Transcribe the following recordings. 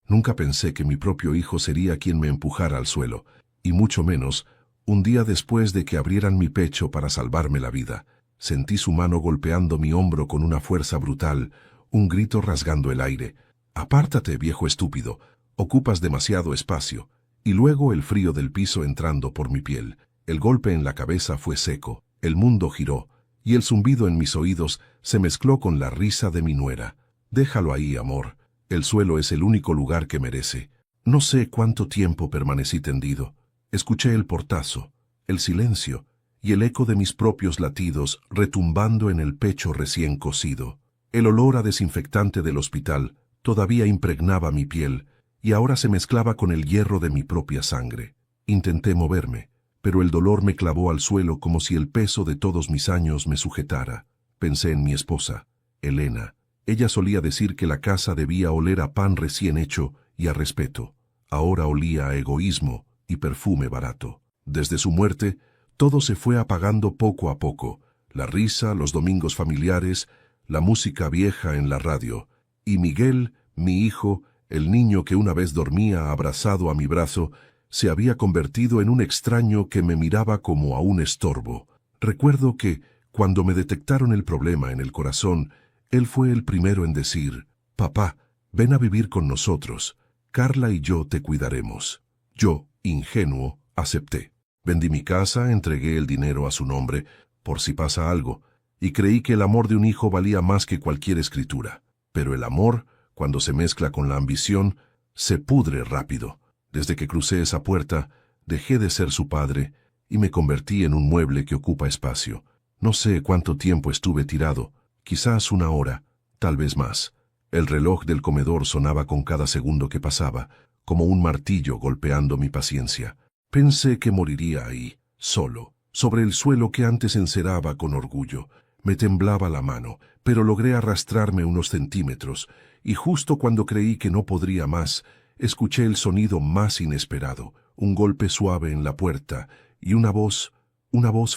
Nunca pensé que mi propio hijo sería quien me empujara al suelo, y mucho menos, un día después de que abrieran mi pecho para salvarme la vida. Sentí su mano golpeando mi hombro con una fuerza brutal, un grito rasgando el aire. «Apártate, viejo estúpido, ocupas demasiado espacio». Y luego el frío del piso entrando por mi piel. El golpe en la cabeza fue seco, el mundo giró, y el zumbido en mis oídos se mezcló con la risa de mi nuera. «Déjalo ahí, amor. El suelo es el único lugar que merece». No sé cuánto tiempo permanecí tendido. Escuché el portazo, el silencio, y el eco de mis propios latidos retumbando en el pecho recién cosido. El olor a desinfectante del hospital todavía impregnaba mi piel, y ahora se mezclaba con el hierro de mi propia sangre. Intenté moverme, pero el dolor me clavó al suelo como si el peso de todos mis años me sujetara. Pensé en mi esposa, Elena. Ella solía decir que la casa debía oler a pan recién hecho y a respeto. Ahora olía a egoísmo y perfume barato. Desde su muerte, todo se fue apagando poco a poco. La risa, los domingos familiares, la música vieja en la radio. Y Miguel, mi hijo, el niño que una vez dormía abrazado a mi brazo, se había convertido en un extraño que me miraba como a un estorbo. Recuerdo que, cuando me detectaron el problema en el corazón, él fue el primero en decir: «Papá, ven a vivir con nosotros. Carla y yo te cuidaremos». Yo, ingenuo, acepté. Vendí mi casa, entregué el dinero a su nombre, por si pasa algo, y creí que el amor de un hijo valía más que cualquier escritura. Pero el amor, cuando se mezcla con la ambición, se pudre rápido. Desde que crucé esa puerta, dejé de ser su padre y me convertí en un mueble que ocupa espacio. No sé cuánto tiempo estuve tirado, quizás una hora, tal vez más. El reloj del comedor sonaba con cada segundo que pasaba, como un martillo golpeando mi paciencia. Pensé que moriría ahí, solo, sobre el suelo que antes enceraba con orgullo. Me temblaba la mano, pero logré arrastrarme unos centímetros, y justo cuando creí que no podría más, escuché el sonido más inesperado, un golpe suave en la puerta, y una voz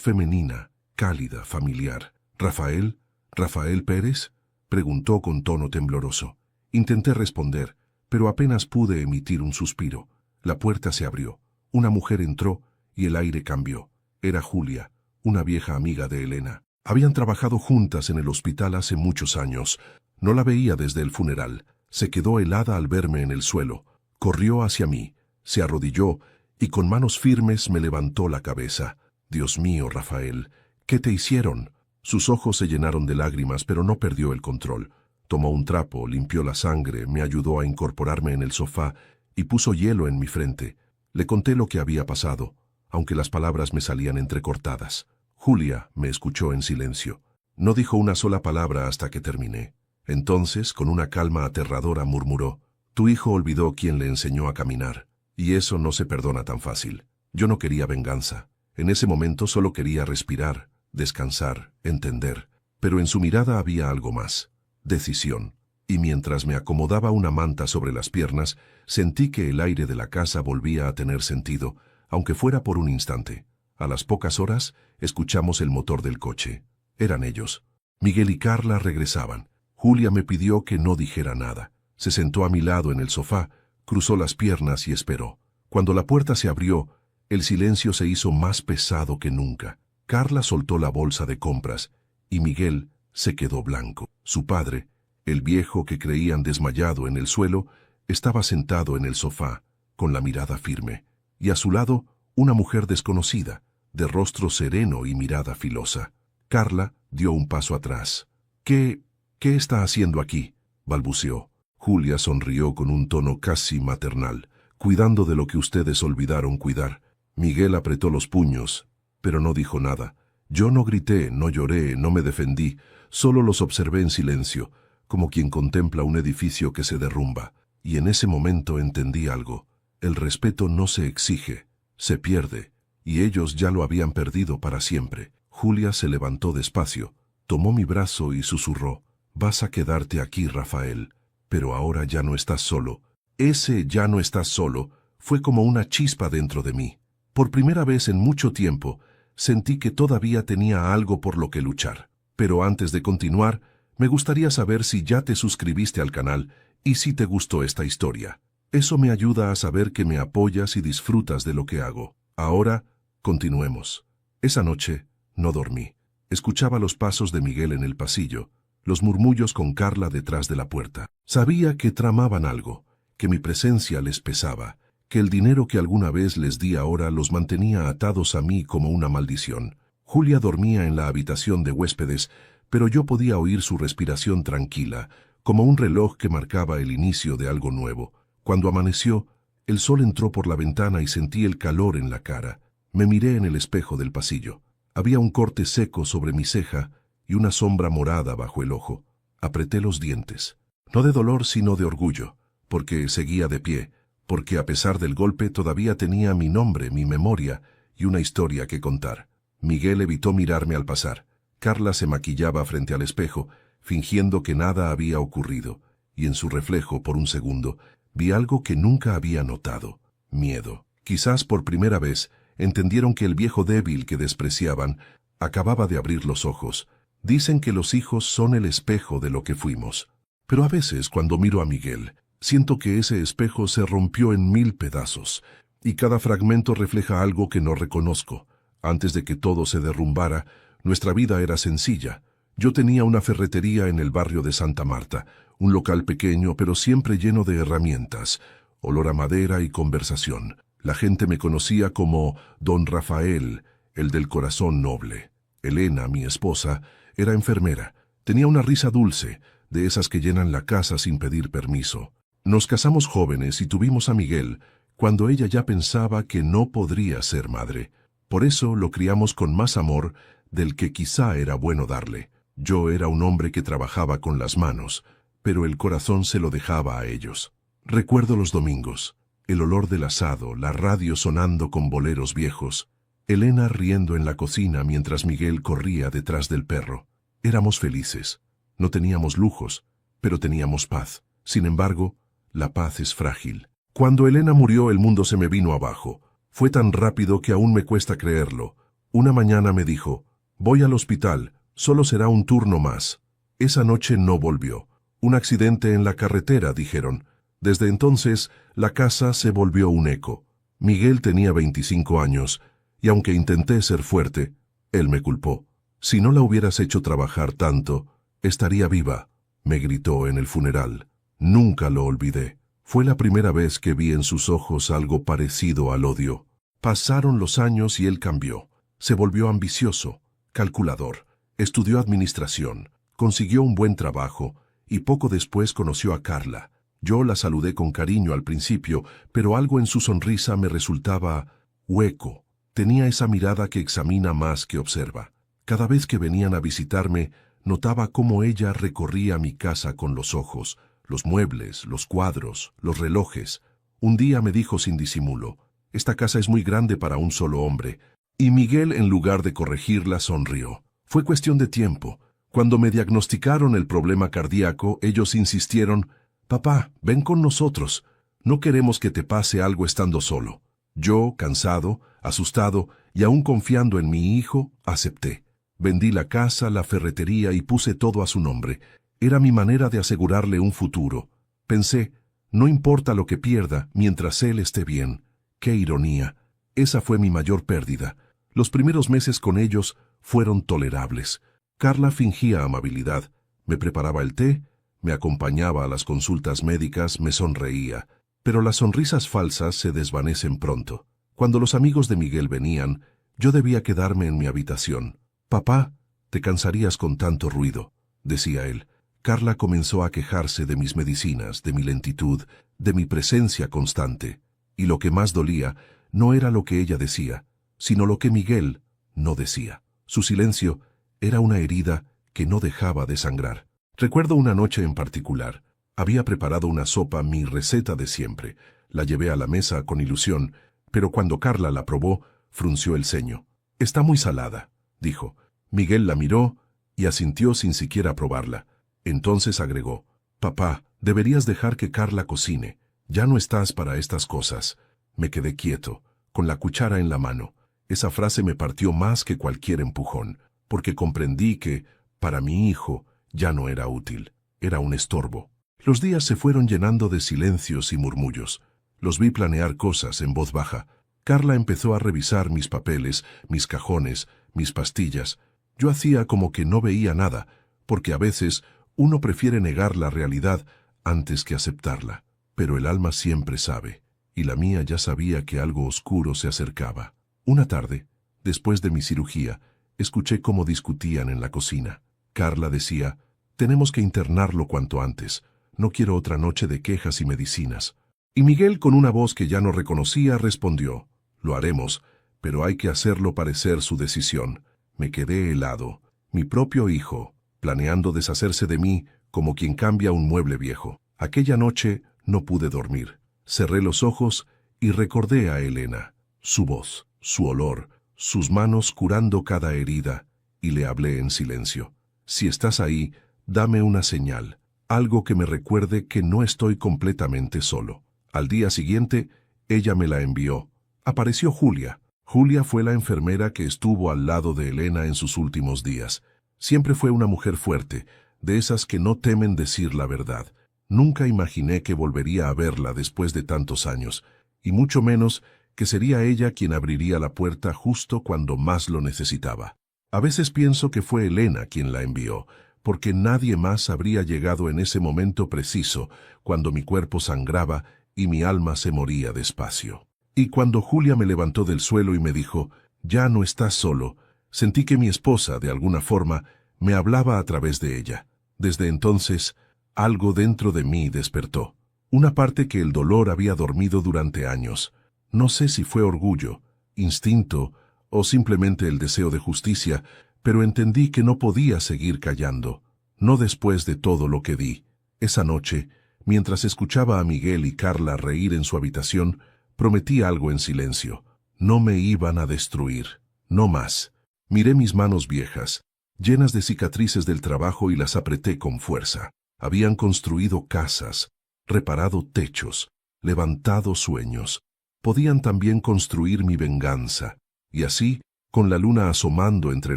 femenina, cálida, familiar. «¿Rafael? ¿Rafael Pérez?», preguntó con tono tembloroso. Intenté responder, pero apenas pude emitir un suspiro. La puerta se abrió. Una mujer entró y el aire cambió. Era Julia, una vieja amiga de Elena. Habían trabajado juntas en el hospital hace muchos años. No la veía desde el funeral. Se quedó helada al verme en el suelo. Corrió hacia mí, se arrodilló y con manos firmes me levantó la cabeza. «Dios mío, Rafael, ¿qué te hicieron?». Sus ojos se llenaron de lágrimas, pero no perdió el control. Tomó un trapo, limpió la sangre, me ayudó a incorporarme en el sofá y puso hielo en mi frente. Le conté lo que había pasado, aunque las palabras me salían entrecortadas. Julia me escuchó en silencio. No dijo una sola palabra hasta que terminé. Entonces, con una calma aterradora, murmuró: «Tu hijo olvidó quién le enseñó a caminar, y eso no se perdona tan fácil». Yo no quería venganza. En ese momento solo quería respirar, descansar, entender. Pero en su mirada había algo más: decisión. Y mientras me acomodaba una manta sobre las piernas, sentí que el aire de la casa volvía a tener sentido, aunque fuera por un instante. A las pocas horas, escuchamos el motor del coche. Eran ellos. Miguel y Carla regresaban. Julia me pidió que no dijera nada. Se sentó a mi lado en el sofá, cruzó las piernas y esperó. Cuando la puerta se abrió, el silencio se hizo más pesado que nunca. Carla soltó la bolsa de compras, y Miguel se quedó blanco. Su padre, el viejo que creían desmayado en el suelo, estaba sentado en el sofá, con la mirada firme, y a su lado una mujer desconocida, de rostro sereno y mirada filosa. Carla dio un paso atrás. ¿Qué está haciendo aquí?», balbuceó. Julia sonrió con un tono casi maternal. «Cuidando de lo que ustedes olvidaron cuidar». Miguel apretó los puños, pero no dijo nada. Yo no grité, no lloré, no me defendí, solo los observé en silencio, como quien contempla un edificio que se derrumba. Y en ese momento entendí algo. El respeto no se exige, se pierde, y ellos ya lo habían perdido para siempre. Julia se levantó despacio, tomó mi brazo y susurró: «Vas a quedarte aquí, Rafael, pero ahora ya no estás solo». Ese «ya no estás solo» fue como una chispa dentro de mí. Por primera vez en mucho tiempo, sentí que todavía tenía algo por lo que luchar. Pero antes de continuar, me gustaría saber si ya te suscribiste al canal y si te gustó esta historia. Eso me ayuda a saber que me apoyas y disfrutas de lo que hago. Ahora, continuemos. Esa noche, no dormí. Escuchaba los pasos de Miguel en el pasillo, los murmullos con Carla detrás de la puerta. Sabía que tramaban algo, que mi presencia les pesaba, que el dinero que alguna vez les di ahora los mantenía atados a mí como una maldición. Julia dormía en la habitación de huéspedes, pero yo podía oír su respiración tranquila, como un reloj que marcaba el inicio de algo nuevo. Cuando amaneció, el sol entró por la ventana y sentí el calor en la cara. Me miré en el espejo del pasillo. Había un corte seco sobre mi ceja y una sombra morada bajo el ojo. Apreté los dientes. No de dolor, sino de orgullo, porque seguía de pie, porque a pesar del golpe todavía tenía mi nombre, mi memoria y una historia que contar. Miguel evitó mirarme al pasar. Carla se maquillaba frente al espejo, fingiendo que nada había ocurrido, y en su reflejo, por un segundo, vi algo que nunca había notado: miedo. Quizás por primera vez entendieron que el viejo débil que despreciaban acababa de abrir los ojos. Dicen que los hijos son el espejo de lo que fuimos. Pero a veces, cuando miro a Miguel, siento que ese espejo se rompió en 1000 pedazos, y cada fragmento refleja algo que no reconozco. Antes de que todo se derrumbara, nuestra vida era sencilla. Yo tenía una ferretería en el barrio de Santa Marta, un local pequeño pero siempre lleno de herramientas, olor a madera y conversación. La gente me conocía como Don Rafael, el del corazón noble. Elena, mi esposa, era enfermera. Tenía una risa dulce, de esas que llenan la casa sin pedir permiso. Nos casamos jóvenes y tuvimos a Miguel, cuando ella ya pensaba que no podría ser madre. Por eso lo criamos con más amor del que quizá era bueno darle. Yo era un hombre que trabajaba con las manos, pero el corazón se lo dejaba a ellos. Recuerdo los domingos, el olor del asado, la radio sonando con boleros viejos, Elena riendo en la cocina mientras Miguel corría detrás del perro. Éramos felices. No teníamos lujos, pero teníamos paz. Sin embargo, la paz es frágil. Cuando Elena murió, el mundo se me vino abajo. Fue tan rápido que aún me cuesta creerlo. Una mañana me dijo: voy al hospital, solo será un turno más. Esa noche no volvió. Un accidente en la carretera, dijeron. Desde entonces, la casa se volvió un eco. Miguel tenía 25 años, y aunque intenté ser fuerte, él me culpó. Si no la hubieras hecho trabajar tanto, estaría viva, me gritó en el funeral. Nunca lo olvidé. Fue la primera vez que vi en sus ojos algo parecido al odio. Pasaron los años y él cambió. Se volvió ambicioso, calculador. Estudió administración, consiguió un buen trabajo y poco después conoció a Carla. Yo la saludé con cariño al principio, pero algo en su sonrisa me resultaba hueco. Tenía esa mirada que examina más que observa. Cada vez que venían a visitarme, notaba cómo ella recorría mi casa con los ojos, los muebles, los cuadros, los relojes. Un día me dijo sin disimulo: esta casa es muy grande para un solo hombre. Y Miguel, en lugar de corregirla, sonrió. Fue cuestión de tiempo. Cuando me diagnosticaron el problema cardíaco, ellos insistieron: papá, ven con nosotros. No queremos que te pase algo estando solo. Yo, cansado, asustado y aún confiando en mi hijo, acepté. Vendí la casa, la ferretería y puse todo a su nombre. Era mi manera de asegurarle un futuro. Pensé: no importa lo que pierda mientras él esté bien. ¡Qué ironía! Esa fue mi mayor pérdida. Los primeros meses con ellos fueron tolerables. Carla fingía amabilidad. Me preparaba el té, me acompañaba a las consultas médicas, me sonreía. Pero las sonrisas falsas se desvanecen pronto. Cuando los amigos de Miguel venían, yo debía quedarme en mi habitación. Papá, te cansarías con tanto ruido, decía él. Carla comenzó a quejarse de mis medicinas, de mi lentitud, de mi presencia constante. Y lo que más dolía no era lo que ella decía, sino lo que Miguel no decía. Su silencio era una herida que no dejaba de sangrar. Recuerdo una noche en particular. Había preparado una sopa, mi receta de siempre. La llevé a la mesa con ilusión, pero cuando Carla la probó, frunció el ceño. Está muy salada, dijo. Miguel la miró y asintió sin siquiera probarla. Entonces agregó: papá, deberías dejar que Carla cocine. Ya no estás para estas cosas. Me quedé quieto, con la cuchara en la mano. Esa frase me partió más que cualquier empujón, porque comprendí que, para mi hijo, ya no era útil. Era un estorbo. Los días se fueron llenando de silencios y murmullos. Los vi planear cosas en voz baja. Carla empezó a revisar mis papeles, mis cajones, mis pastillas. Yo hacía como que no veía nada, porque a veces uno prefiere negar la realidad antes que aceptarla. Pero el alma siempre sabe, y la mía ya sabía que algo oscuro se acercaba. Una tarde, después de mi cirugía, escuché cómo discutían en la cocina. Carla decía: «Tenemos que internarlo cuanto antes. No quiero otra noche de quejas y medicinas». Y Miguel, con una voz que ya no reconocía, respondió: «Lo haremos, pero hay que hacerlo parecer su decisión». Me quedé helado. Mi propio hijo, planeando deshacerse de mí como quien cambia un mueble viejo. Aquella noche no pude dormir. Cerré los ojos y recordé a Elena, su voz, su olor, sus manos curando cada herida, y le hablé en silencio. «Si estás ahí, dame una señal, algo que me recuerde que no estoy completamente solo». Al día siguiente, ella me la envió. Apareció Julia. Julia fue la enfermera que estuvo al lado de Elena en sus últimos días. Siempre fue una mujer fuerte, de esas que no temen decir la verdad. Nunca imaginé que volvería a verla después de tantos años, y mucho menos que sería ella quien abriría la puerta justo cuando más lo necesitaba. A veces pienso que fue Elena quien la envió, porque nadie más habría llegado en ese momento preciso, cuando mi cuerpo sangraba y mi alma se moría despacio. Y cuando Julia me levantó del suelo y me dijo: «Ya no estás solo», sentí que mi esposa, de alguna forma, me hablaba a través de ella. Desde entonces, algo dentro de mí despertó. Una parte que el dolor había dormido durante años. No sé si fue orgullo, instinto o simplemente el deseo de justicia, pero entendí que no podía seguir callando. No después de todo lo que di. Esa noche, mientras escuchaba a Miguel y Carla reír en su habitación, prometí algo en silencio. No me iban a destruir. No más. Miré mis manos viejas, llenas de cicatrices del trabajo, y las apreté con fuerza. Habían construido casas, reparado techos, levantado sueños. Podían también construir mi venganza. Y así, con la luna asomando entre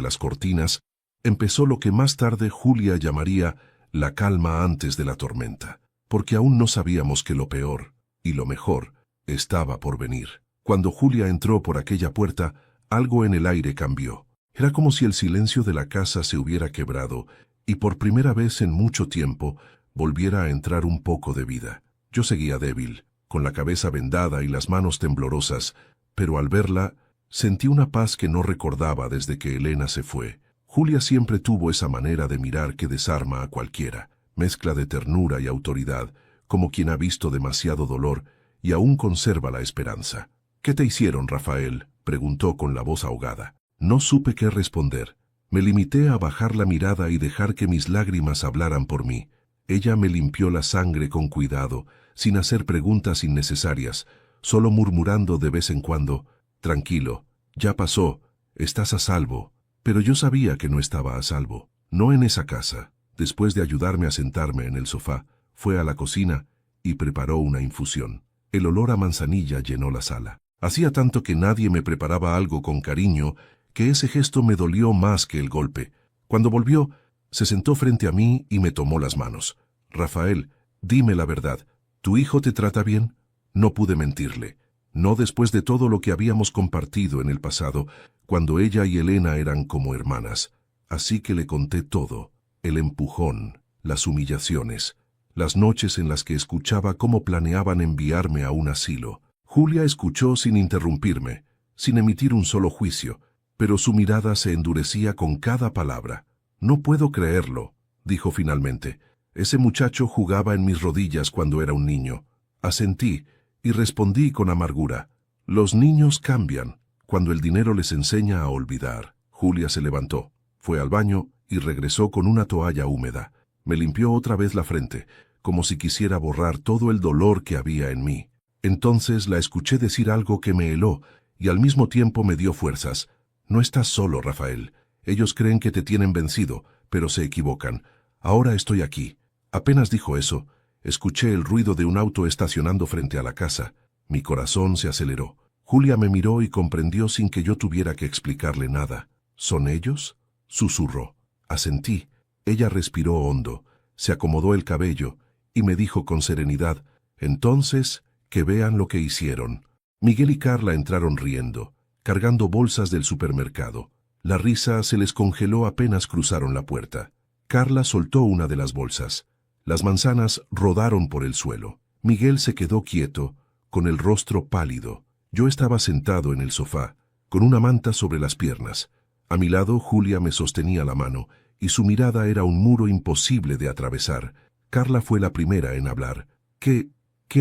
las cortinas, empezó lo que más tarde Julia llamaría la calma antes de la tormenta. Porque aún no sabíamos que lo peor, y lo mejor, estaba por venir. Cuando Julia entró por aquella puerta, algo en el aire cambió. Era como si el silencio de la casa se hubiera quebrado, y por primera vez en mucho tiempo volviera a entrar un poco de vida. Yo seguía débil, con la cabeza vendada y las manos temblorosas, pero al verla, sentí una paz que no recordaba desde que Elena se fue. Julia siempre tuvo esa manera de mirar que desarma a cualquiera, mezcla de ternura y autoridad, como quien ha visto demasiado dolor y aún conserva la esperanza. «¿Qué te hicieron, Rafael?», preguntó con la voz ahogada. No supe qué responder. Me limité a bajar la mirada y dejar que mis lágrimas hablaran por mí. Ella me limpió la sangre con cuidado, sin hacer preguntas innecesarias, solo murmurando de vez en cuando: «Tranquilo, ya pasó, estás a salvo». Pero yo sabía que no estaba a salvo. No en esa casa. Después de ayudarme a sentarme en el sofá, fue a la cocina y preparó una infusión. El olor a manzanilla llenó la sala. Hacía tanto que nadie me preparaba algo con cariño que ese gesto me dolió más que el golpe. Cuando volvió, se sentó frente a mí y me tomó las manos. «Rafael, dime la verdad, ¿tu hijo te trata bien?». No pude mentirle. No después de todo lo que habíamos compartido en el pasado, cuando ella y Elena eran como hermanas. Así que le conté todo: el empujón, las humillaciones, las noches en las que escuchaba cómo planeaban enviarme a un asilo. Julia escuchó sin interrumpirme, sin emitir un solo juicio, pero su mirada se endurecía con cada palabra. «No puedo creerlo», dijo finalmente. «Ese muchacho jugaba en mis rodillas cuando era un niño». Asentí y respondí con amargura: «Los niños cambian cuando el dinero les enseña a olvidar». Julia se levantó, fue al baño y regresó con una toalla húmeda. Me limpió otra vez la frente, como si quisiera borrar todo el dolor que había en mí. Entonces la escuché decir algo que me heló y al mismo tiempo me dio fuerzas. «No estás solo, Rafael. Ellos creen que te tienen vencido, pero se equivocan. Ahora estoy aquí». Apenas dijo eso, escuché el ruido de un auto estacionando frente a la casa. Mi corazón se aceleró. Julia me miró y comprendió sin que yo tuviera que explicarle nada. «¿Son ellos?», susurró. Asentí. Ella respiró hondo, se acomodó el cabello y me dijo con serenidad: «Entonces, Que vean lo que hicieron. Miguel y Carla entraron riendo, cargando bolsas del supermercado. La risa se les congeló apenas cruzaron la puerta. Carla soltó una de las bolsas. Las manzanas rodaron por el suelo. Miguel se quedó quieto, con el rostro pálido. Yo estaba sentado en el sofá, con una manta sobre las piernas. A mi lado, Julia me sostenía la mano, y su mirada era un muro imposible de atravesar. Carla fue la primera en hablar. ¿Qué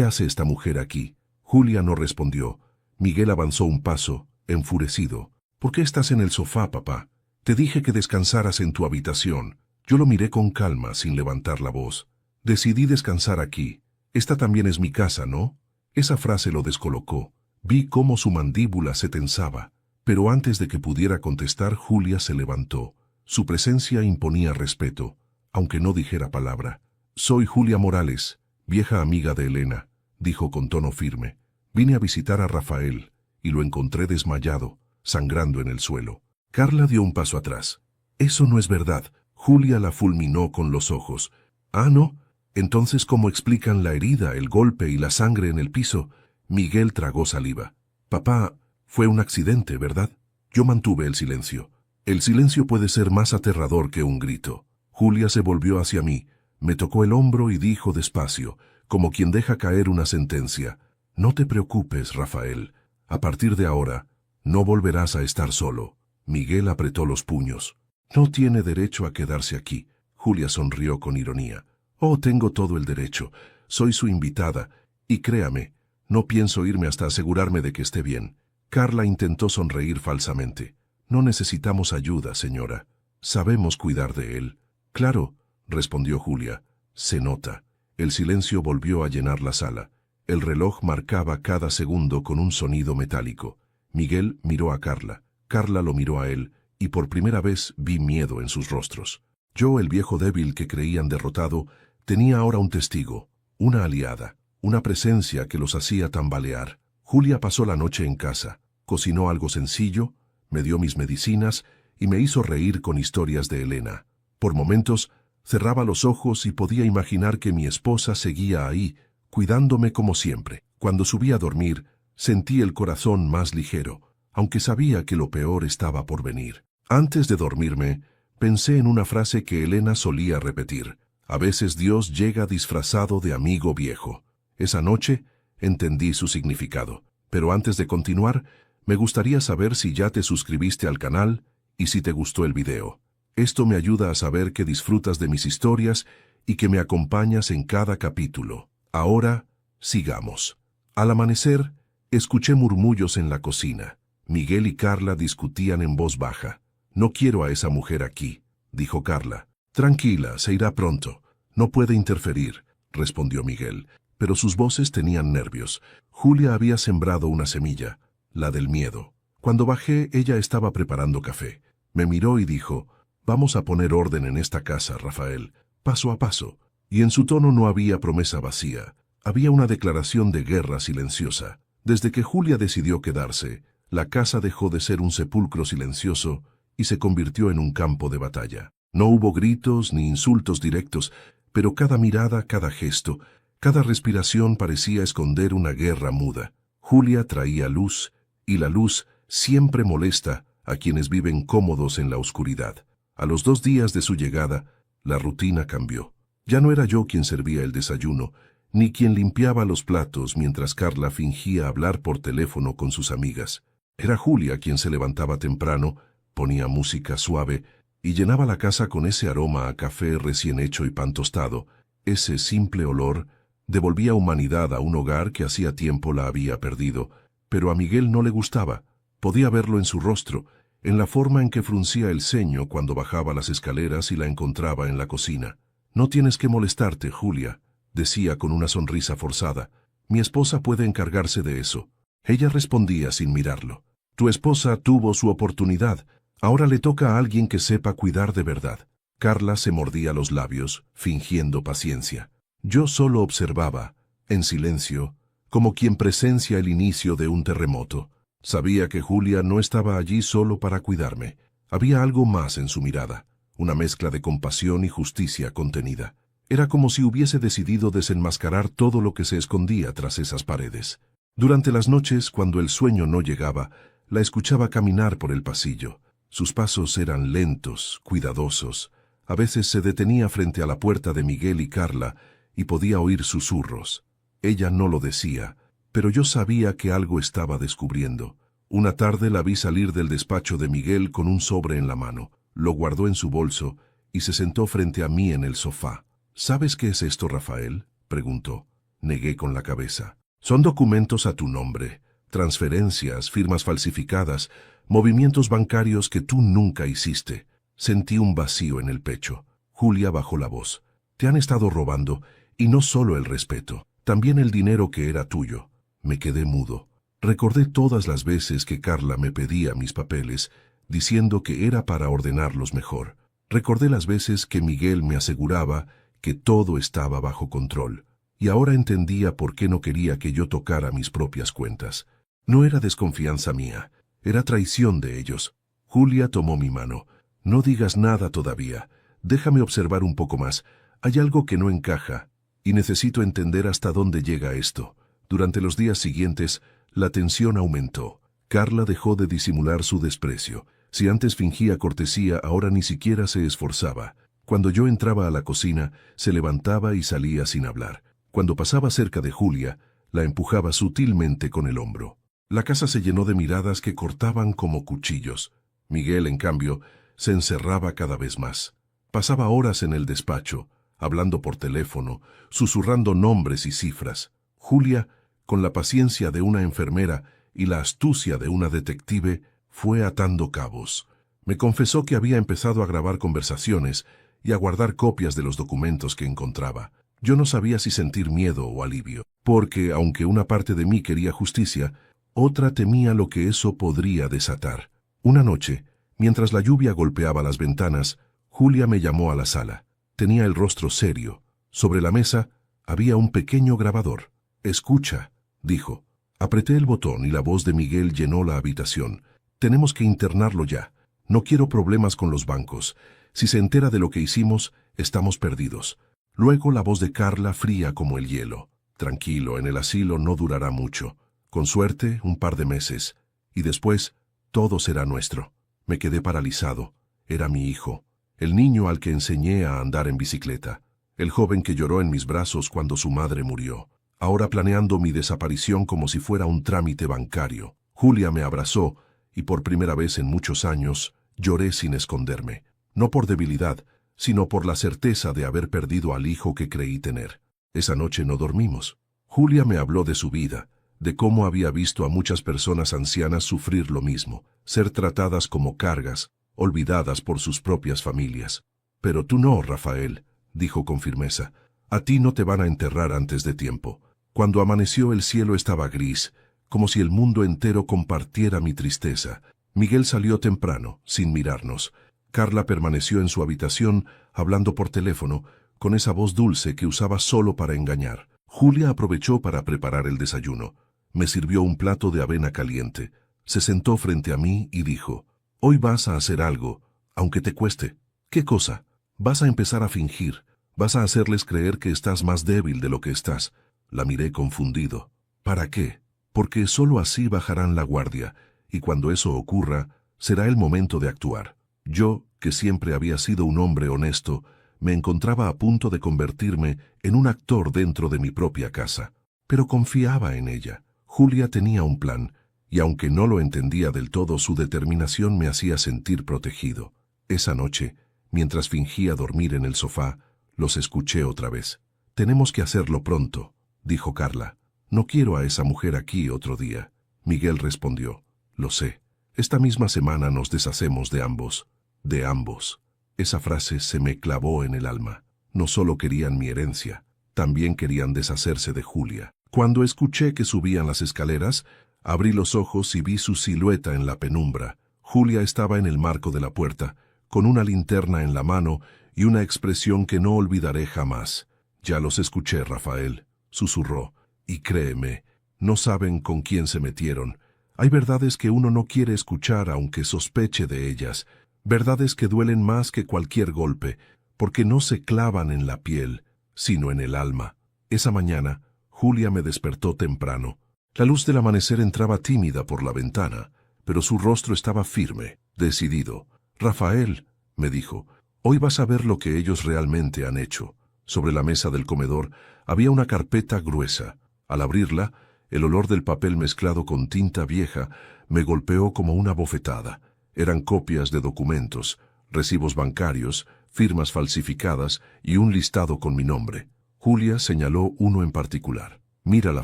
hace esta mujer aquí? Julia no respondió. Miguel avanzó un paso, enfurecido. ¿Por qué estás en el sofá, papá? Te dije que descansaras en tu habitación. Yo lo miré con calma, sin levantar la voz. Decidí descansar aquí. Esta también es mi casa, ¿no? Esa frase lo descolocó. Vi cómo su mandíbula se tensaba. Pero antes de que pudiera contestar, Julia se levantó. Su presencia imponía respeto, aunque no dijera palabra. Soy Julia Morales, vieja amiga de Elena, dijo con tono firme. Vine a visitar a Rafael, y lo encontré desmayado, sangrando en el suelo. Carla dio un paso atrás. Eso no es verdad. Julia la fulminó con los ojos. Ah, ¿no? Entonces, ¿cómo explican la herida, el golpe y la sangre en el piso? Miguel tragó saliva. Papá, fue un accidente, ¿verdad? Yo mantuve el silencio. El silencio puede ser más aterrador que un grito. Julia se volvió hacia mí, me tocó el hombro y dijo despacio, como quien deja caer una sentencia. No te preocupes, Rafael. A partir de ahora, no volverás a estar solo. Miguel apretó los puños. No tiene derecho a quedarse aquí. Julia sonrió con ironía. Oh, tengo todo el derecho. Soy su invitada. Y créame, no pienso irme hasta asegurarme de que esté bien. Carla intentó sonreír falsamente. No necesitamos ayuda, señora. Sabemos cuidar de él. Claro, respondió Julia. Se nota. El silencio volvió a llenar la sala. El reloj marcaba cada segundo con un sonido metálico. Miguel miró a Carla. Carla lo miró a él, y por primera vez vi miedo en sus rostros. Yo, el viejo débil que creían derrotado, tenía ahora un testigo, una aliada, una presencia que los hacía tambalear. Julia pasó la noche en casa, cocinó algo sencillo, me dio mis medicinas y me hizo reír con historias de Elena. Por momentos, cerraba los ojos y podía imaginar que mi esposa seguía ahí, cuidándome como siempre. Cuando subí a dormir, sentí el corazón más ligero, aunque sabía que lo peor estaba por venir. Antes de dormirme, pensé en una frase que Elena solía repetir. A veces Dios llega disfrazado de amigo viejo. Esa noche entendí su significado. Pero antes de continuar, me gustaría saber si ya te suscribiste al canal y si te gustó el video. Esto me ayuda a saber que disfrutas de mis historias y que me acompañas en cada capítulo. Ahora, sigamos. Al amanecer, escuché murmullos en la cocina. Miguel y Carla discutían en voz baja. No quiero a esa mujer aquí, dijo Carla. Tranquila, se irá pronto. No puede interferir, respondió Miguel, pero sus voces tenían nervios. Julia había sembrado una semilla, la del miedo. Cuando bajé, ella estaba preparando café. Me miró y dijo, vamos a poner orden en esta casa, Rafael, paso a paso. Y en su tono no había promesa vacía, había una declaración de guerra silenciosa. Desde que Julia decidió quedarse, la casa dejó de ser un sepulcro silencioso y se convirtió en un campo de batalla. No hubo gritos ni insultos directos, pero cada mirada, cada gesto, cada respiración parecía esconder una guerra muda. Julia traía luz, y la luz siempre molesta a quienes viven cómodos en la oscuridad. A los 2 días de su llegada, la rutina cambió. Ya no era yo quien servía el desayuno, ni quien limpiaba los platos mientras Carla fingía hablar por teléfono con sus amigas. Era Julia quien se levantaba temprano, ponía música suave y llenaba la casa con ese aroma a café recién hecho y pan tostado. Ese simple olor devolvía humanidad a un hogar que hacía tiempo la había perdido, pero a Miguel no le gustaba. Podía verlo en su rostro, en la forma en que fruncía el ceño cuando bajaba las escaleras y la encontraba en la cocina. No tienes que molestarte, Julia, decía con una sonrisa forzada. Mi esposa puede encargarse de eso. Ella respondía sin mirarlo. Tu esposa tuvo su oportunidad. Ahora le toca a alguien que sepa cuidar de verdad. Carla se mordía los labios, fingiendo paciencia. Yo solo observaba, en silencio, como quien presencia el inicio de un terremoto. Sabía que Julia no estaba allí solo para cuidarme. Había algo más en su mirada, una mezcla de compasión y justicia contenida. Era como si hubiese decidido desenmascarar todo lo que se escondía tras esas paredes. Durante las noches, cuando el sueño no llegaba, la escuchaba caminar por el pasillo. Sus pasos eran lentos, cuidadosos. A veces se detenía frente a la puerta de Miguel y Carla y podía oír susurros. Ella no lo decía, pero yo sabía que algo estaba descubriendo. Una tarde la vi salir del despacho de Miguel con un sobre en la mano. Lo guardó en su bolso y se sentó frente a mí en el sofá. ¿Sabes qué es esto, Rafael?, preguntó. Negué con la cabeza. Son documentos a tu nombre, transferencias, firmas falsificadas, movimientos bancarios que tú nunca hiciste. Sentí un vacío en el pecho. Julia bajó la voz. Te han estado robando, y no solo el respeto, también el dinero que era tuyo. Me quedé mudo. Recordé todas las veces que Carla me pedía mis papeles, diciendo que era para ordenarlos mejor. Recordé las veces que Miguel me aseguraba que todo estaba bajo control, y ahora entendía por qué no quería que yo tocara mis propias cuentas. No era desconfianza mía, era traición de ellos. Julia tomó mi mano. No digas nada todavía. Déjame observar un poco más. Hay algo que no encaja, y necesito entender hasta dónde llega esto. Durante los días siguientes, la tensión aumentó. Carla dejó de disimular su desprecio. Si antes fingía cortesía, ahora ni siquiera se esforzaba. Cuando yo entraba a la cocina, se levantaba y salía sin hablar. Cuando pasaba cerca de Julia, la empujaba sutilmente con el hombro. La casa se llenó de miradas que cortaban como cuchillos. Miguel, en cambio, se encerraba cada vez más. Pasaba horas en el despacho, hablando por teléfono, susurrando nombres y cifras. Julia, con la paciencia de una enfermera y la astucia de una detective, fue atando cabos. Me confesó que había empezado a grabar conversaciones y a guardar copias de los documentos que encontraba. Yo no sabía si sentir miedo o alivio, porque, aunque una parte de mí quería justicia, otra temía lo que eso podría desatar. Una noche, mientras la lluvia golpeaba las ventanas, Julia me llamó a la sala. Tenía el rostro serio. Sobre la mesa había un pequeño grabador. «Escucha», dijo. Apreté el botón y la voz de Miguel llenó la habitación. «Tenemos que internarlo ya. No quiero problemas con los bancos. Si se entera de lo que hicimos, estamos perdidos». Luego la voz de Carla, fría como el hielo. «Tranquilo, en el asilo no durará mucho. Con suerte, un par de meses. Y después, todo será nuestro». Me quedé paralizado. Era mi hijo, el niño al que enseñé a andar en bicicleta, el joven que lloró en mis brazos cuando su madre murió, ahora planeando mi desaparición como si fuera un trámite bancario. Julia me abrazó, y por primera vez en muchos años, lloré sin esconderme. No por debilidad, sino por la certeza de haber perdido al hijo que creí tener. Esa noche no dormimos. Julia me habló de su vida, de cómo había visto a muchas personas ancianas sufrir lo mismo, ser tratadas como cargas, olvidadas por sus propias familias. «Pero tú no, Rafael», dijo con firmeza. «A ti no te van a enterrar antes de tiempo». Cuando amaneció el cielo estaba gris, como si el mundo entero compartiera mi tristeza. Miguel salió temprano, sin mirarnos. Carla permaneció en su habitación, hablando por teléfono, con esa voz dulce que usaba solo para engañar. Julia aprovechó para preparar el desayuno. Me sirvió un plato de avena caliente. Se sentó frente a mí y dijo: «Hoy vas a hacer algo, aunque te cueste». «¿Qué cosa?». «Vas a empezar a fingir. Vas a hacerles creer que estás más débil de lo que estás». La miré confundido. «¿Para qué?». «Porque solo así bajarán la guardia, y cuando eso ocurra, será el momento de actuar». Yo, que siempre había sido un hombre honesto, me encontraba a punto de convertirme en un actor dentro de mi propia casa. Pero confiaba en ella. Julia tenía un plan, y aunque no lo entendía del todo, su determinación me hacía sentir protegido. Esa noche, mientras fingía dormir en el sofá, los escuché otra vez. «Tenemos que hacerlo pronto», dijo Carla. «No quiero a esa mujer aquí otro día». Miguel respondió: «Lo sé. Esta misma semana nos deshacemos de ambos». «De ambos». Esa frase se me clavó en el alma. No solo querían mi herencia, también querían deshacerse de Julia. Cuando escuché que subían las escaleras, abrí los ojos y vi su silueta en la penumbra. Julia estaba en el marco de la puerta, con una linterna en la mano y una expresión que no olvidaré jamás. «Ya los escuché, Rafael», susurró, «y créeme, no saben con quién se metieron. Hay verdades que uno no quiere escuchar aunque sospeche de ellas, verdades que duelen más que cualquier golpe, porque no se clavan en la piel, sino en el alma. Esa mañana, Julia me despertó temprano. La luz del amanecer entraba tímida por la ventana, pero su rostro estaba firme, decidido. «Rafael», me dijo, «hoy vas a ver lo que ellos realmente han hecho». Sobre la mesa del comedor había una carpeta gruesa. Al abrirla, el olor del papel mezclado con tinta vieja me golpeó como una bofetada. Eran copias de documentos, recibos bancarios, firmas falsificadas y un listado con mi nombre. Julia señaló uno en particular. «Mira la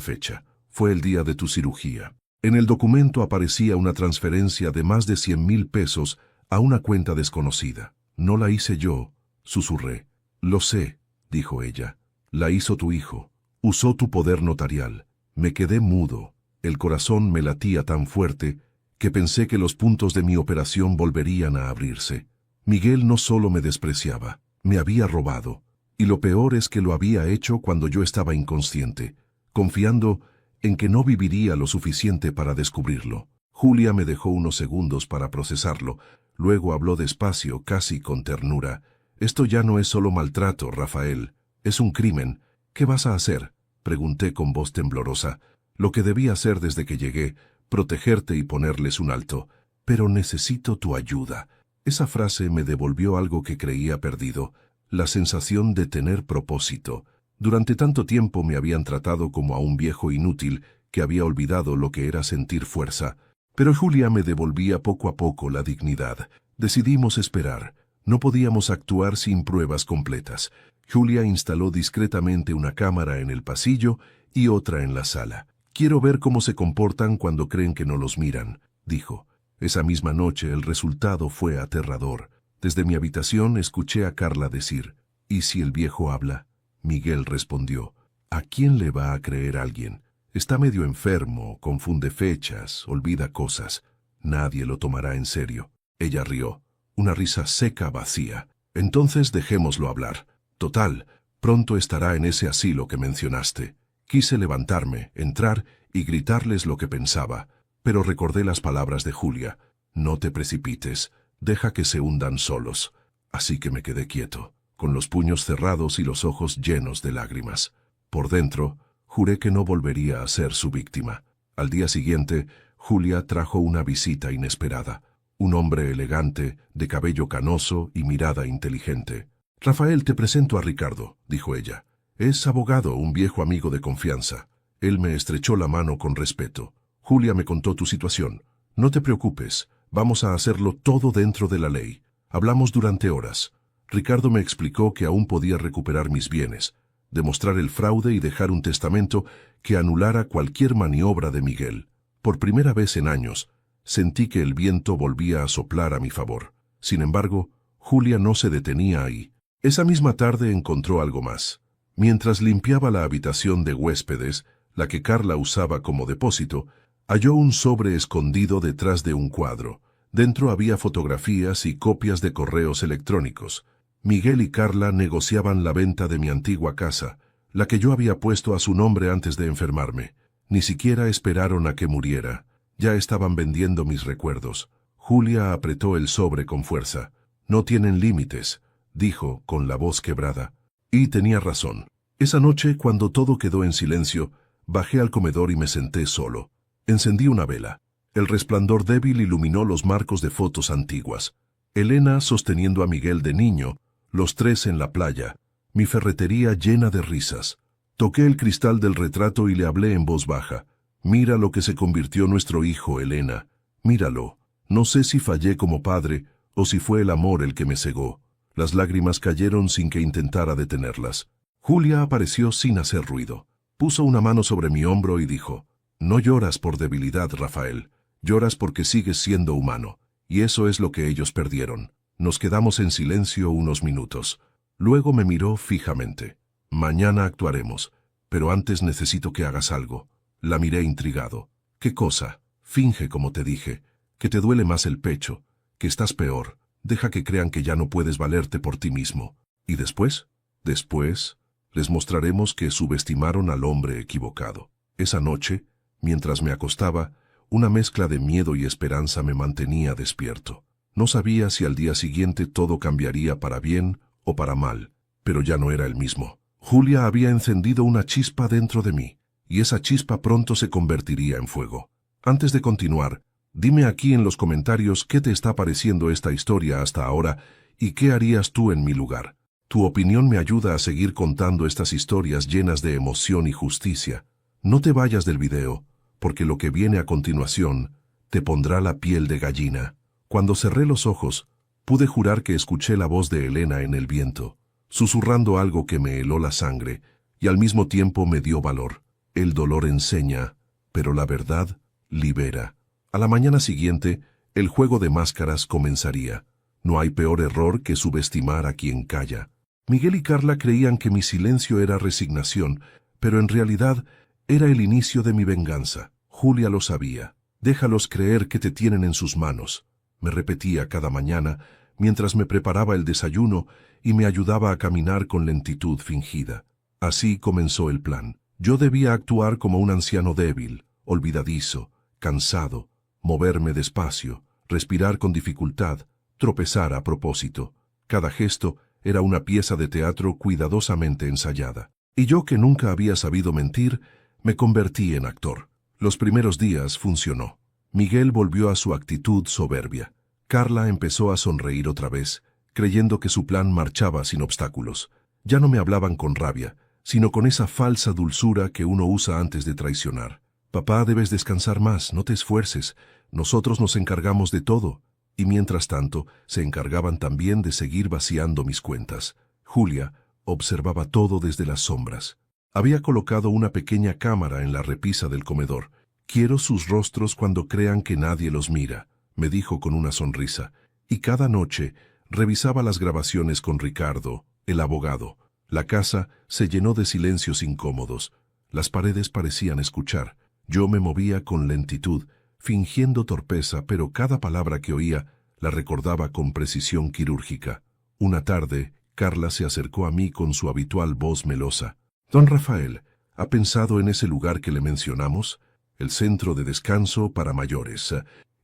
fecha. Fue el día de tu cirugía». En el documento aparecía una transferencia de más de 100,000 pesos a una cuenta desconocida. «No la hice yo», susurré. «Lo sé», dijo ella. «La hizo tu hijo. Usó tu poder notarial». Me quedé mudo. El corazón me latía tan fuerte que pensé que los puntos de mi operación volverían a abrirse. Miguel no solo me despreciaba, me había robado. Y lo peor es que lo había hecho cuando yo estaba inconsciente, confiando en que no viviría lo suficiente para descubrirlo. Julia me dejó unos segundos para procesarlo, luego habló despacio, casi con ternura. «Esto ya no es solo maltrato, Rafael, es un crimen. ¿Qué vas a hacer?», pregunté con voz temblorosa. «Lo que debí hacer desde que llegué, protegerte y ponerles un alto. Pero necesito tu ayuda». Esa frase me devolvió algo que creía perdido, la sensación de tener propósito. Durante tanto tiempo me habían tratado como a un viejo inútil que había olvidado lo que era sentir fuerza. Pero Julia me devolvía poco a poco la dignidad. Decidimos esperar. No podíamos actuar sin pruebas completas. Julia instaló discretamente una cámara en el pasillo y otra en la sala. «Quiero ver cómo se comportan cuando creen que no los miran», dijo. Esa misma noche el resultado fue aterrador. Desde mi habitación escuché a Carla decir: «¿Y si el viejo habla?». Miguel respondió: «¿A quién le va a creer alguien? Está medio enfermo, confunde fechas, olvida cosas. Nadie lo tomará en serio». Ella rió, una risa seca, vacía. «Entonces dejémoslo hablar. Total, pronto estará en ese asilo que mencionaste». Quise levantarme, entrar y gritarles lo que pensaba, pero recordé las palabras de Julia: «No te precipites, deja que se hundan solos». Así que me quedé quieto, con los puños cerrados y los ojos llenos de lágrimas. Por dentro, juré que no volvería a ser su víctima. Al día siguiente, Julia trajo una visita inesperada. Un hombre elegante, de cabello canoso y mirada inteligente. «Rafael, te presento a Ricardo», dijo ella. «Es abogado, un viejo amigo de confianza». Él me estrechó la mano con respeto. «Julia me contó tu situación. No te preocupes, vamos a hacerlo todo dentro de la ley». Hablamos durante horas. Ricardo me explicó que aún podía recuperar mis bienes, demostrar el fraude y dejar un testamento que anulara cualquier maniobra de Miguel. Por primera vez en años, sentí que el viento volvía a soplar a mi favor. Sin embargo, Julia no se detenía ahí. Esa misma tarde encontró algo más. Mientras limpiaba la habitación de huéspedes, la que Carla usaba como depósito, halló un sobre escondido detrás de un cuadro. Dentro había fotografías y copias de correos electrónicos. Miguel y Carla negociaban la venta de mi antigua casa, la que yo había puesto a su nombre antes de enfermarme. Ni siquiera esperaron a que muriera. Ya estaban vendiendo mis recuerdos. Julia apretó el sobre con fuerza. «No tienen límites», dijo con la voz quebrada. Y tenía razón. Esa noche, cuando todo quedó en silencio, bajé al comedor y me senté solo. Encendí una vela. El resplandor débil iluminó los marcos de fotos antiguas. Elena sosteniendo a Miguel de niño, los tres en la playa, mi ferretería llena de risas. Toqué el cristal del retrato y le hablé en voz baja. «Mira lo que se convirtió nuestro hijo, Elena. Míralo. No sé si fallé como padre o si fue el amor el que me cegó». Las lágrimas cayeron sin que intentara detenerlas. Julia apareció sin hacer ruido. Puso una mano sobre mi hombro y dijo: «No lloras por debilidad, Rafael. Lloras porque sigues siendo humano. Y eso es lo que ellos perdieron». Nos quedamos en silencio unos minutos. Luego me miró fijamente. «Mañana actuaremos, pero antes necesito que hagas algo». La miré intrigado. «¿Qué cosa?». «Finge, como te dije, que te duele más el pecho, que estás peor. Deja que crean que ya no puedes valerte por ti mismo». «¿Y después?». «Después, les mostraremos que subestimaron al hombre equivocado». Esa noche, mientras me acostaba, una mezcla de miedo y esperanza me mantenía despierto. No sabía si al día siguiente todo cambiaría para bien o para mal, pero ya no era el mismo. Julia había encendido una chispa dentro de mí, y esa chispa pronto se convertiría en fuego. Antes de continuar, dime aquí en los comentarios qué te está pareciendo esta historia hasta ahora y qué harías tú en mi lugar. Tu opinión me ayuda a seguir contando estas historias llenas de emoción y justicia. No te vayas del video, porque lo que viene a continuación te pondrá la piel de gallina. Cuando cerré los ojos, pude jurar que escuché la voz de Elena en el viento, susurrando algo que me heló la sangre y al mismo tiempo me dio valor. El dolor enseña, pero la verdad libera. A la mañana siguiente, el juego de máscaras comenzaría. No hay peor error que subestimar a quien calla. Miguel y Carla creían que mi silencio era resignación, pero en realidad era el inicio de mi venganza. Julia lo sabía. Déjalos creer que te tienen en sus manos, me repetía cada mañana mientras me preparaba el desayuno y me ayudaba a caminar con lentitud fingida. Así comenzó el plan. Yo debía actuar como un anciano débil, olvidadizo, cansado, moverme despacio, respirar con dificultad, tropezar a propósito. Cada gesto era una pieza de teatro cuidadosamente ensayada. Y yo, que nunca había sabido mentir, me convertí en actor. Los primeros días funcionó. Miguel volvió a su actitud soberbia. Carla empezó a sonreír otra vez, creyendo que su plan marchaba sin obstáculos. Ya no me hablaban con rabia, sino con esa falsa dulzura que uno usa antes de traicionar. Papá, debes descansar más, no te esfuerces. Nosotros nos encargamos de todo. Y mientras tanto, se encargaban también de seguir vaciando mis cuentas. Julia observaba todo desde las sombras. Había colocado una pequeña cámara en la repisa del comedor. Quiero sus rostros cuando crean que nadie los mira, me dijo con una sonrisa. Y cada noche revisaba las grabaciones con Ricardo, el abogado. La casa se llenó de silencios incómodos. Las paredes parecían escuchar. Yo me movía con lentitud, fingiendo torpeza, pero cada palabra que oía la recordaba con precisión quirúrgica. Una tarde, Carla se acercó a mí con su habitual voz melosa. «Don Rafael, ¿ha pensado en ese lugar que le mencionamos? El centro de descanso para mayores».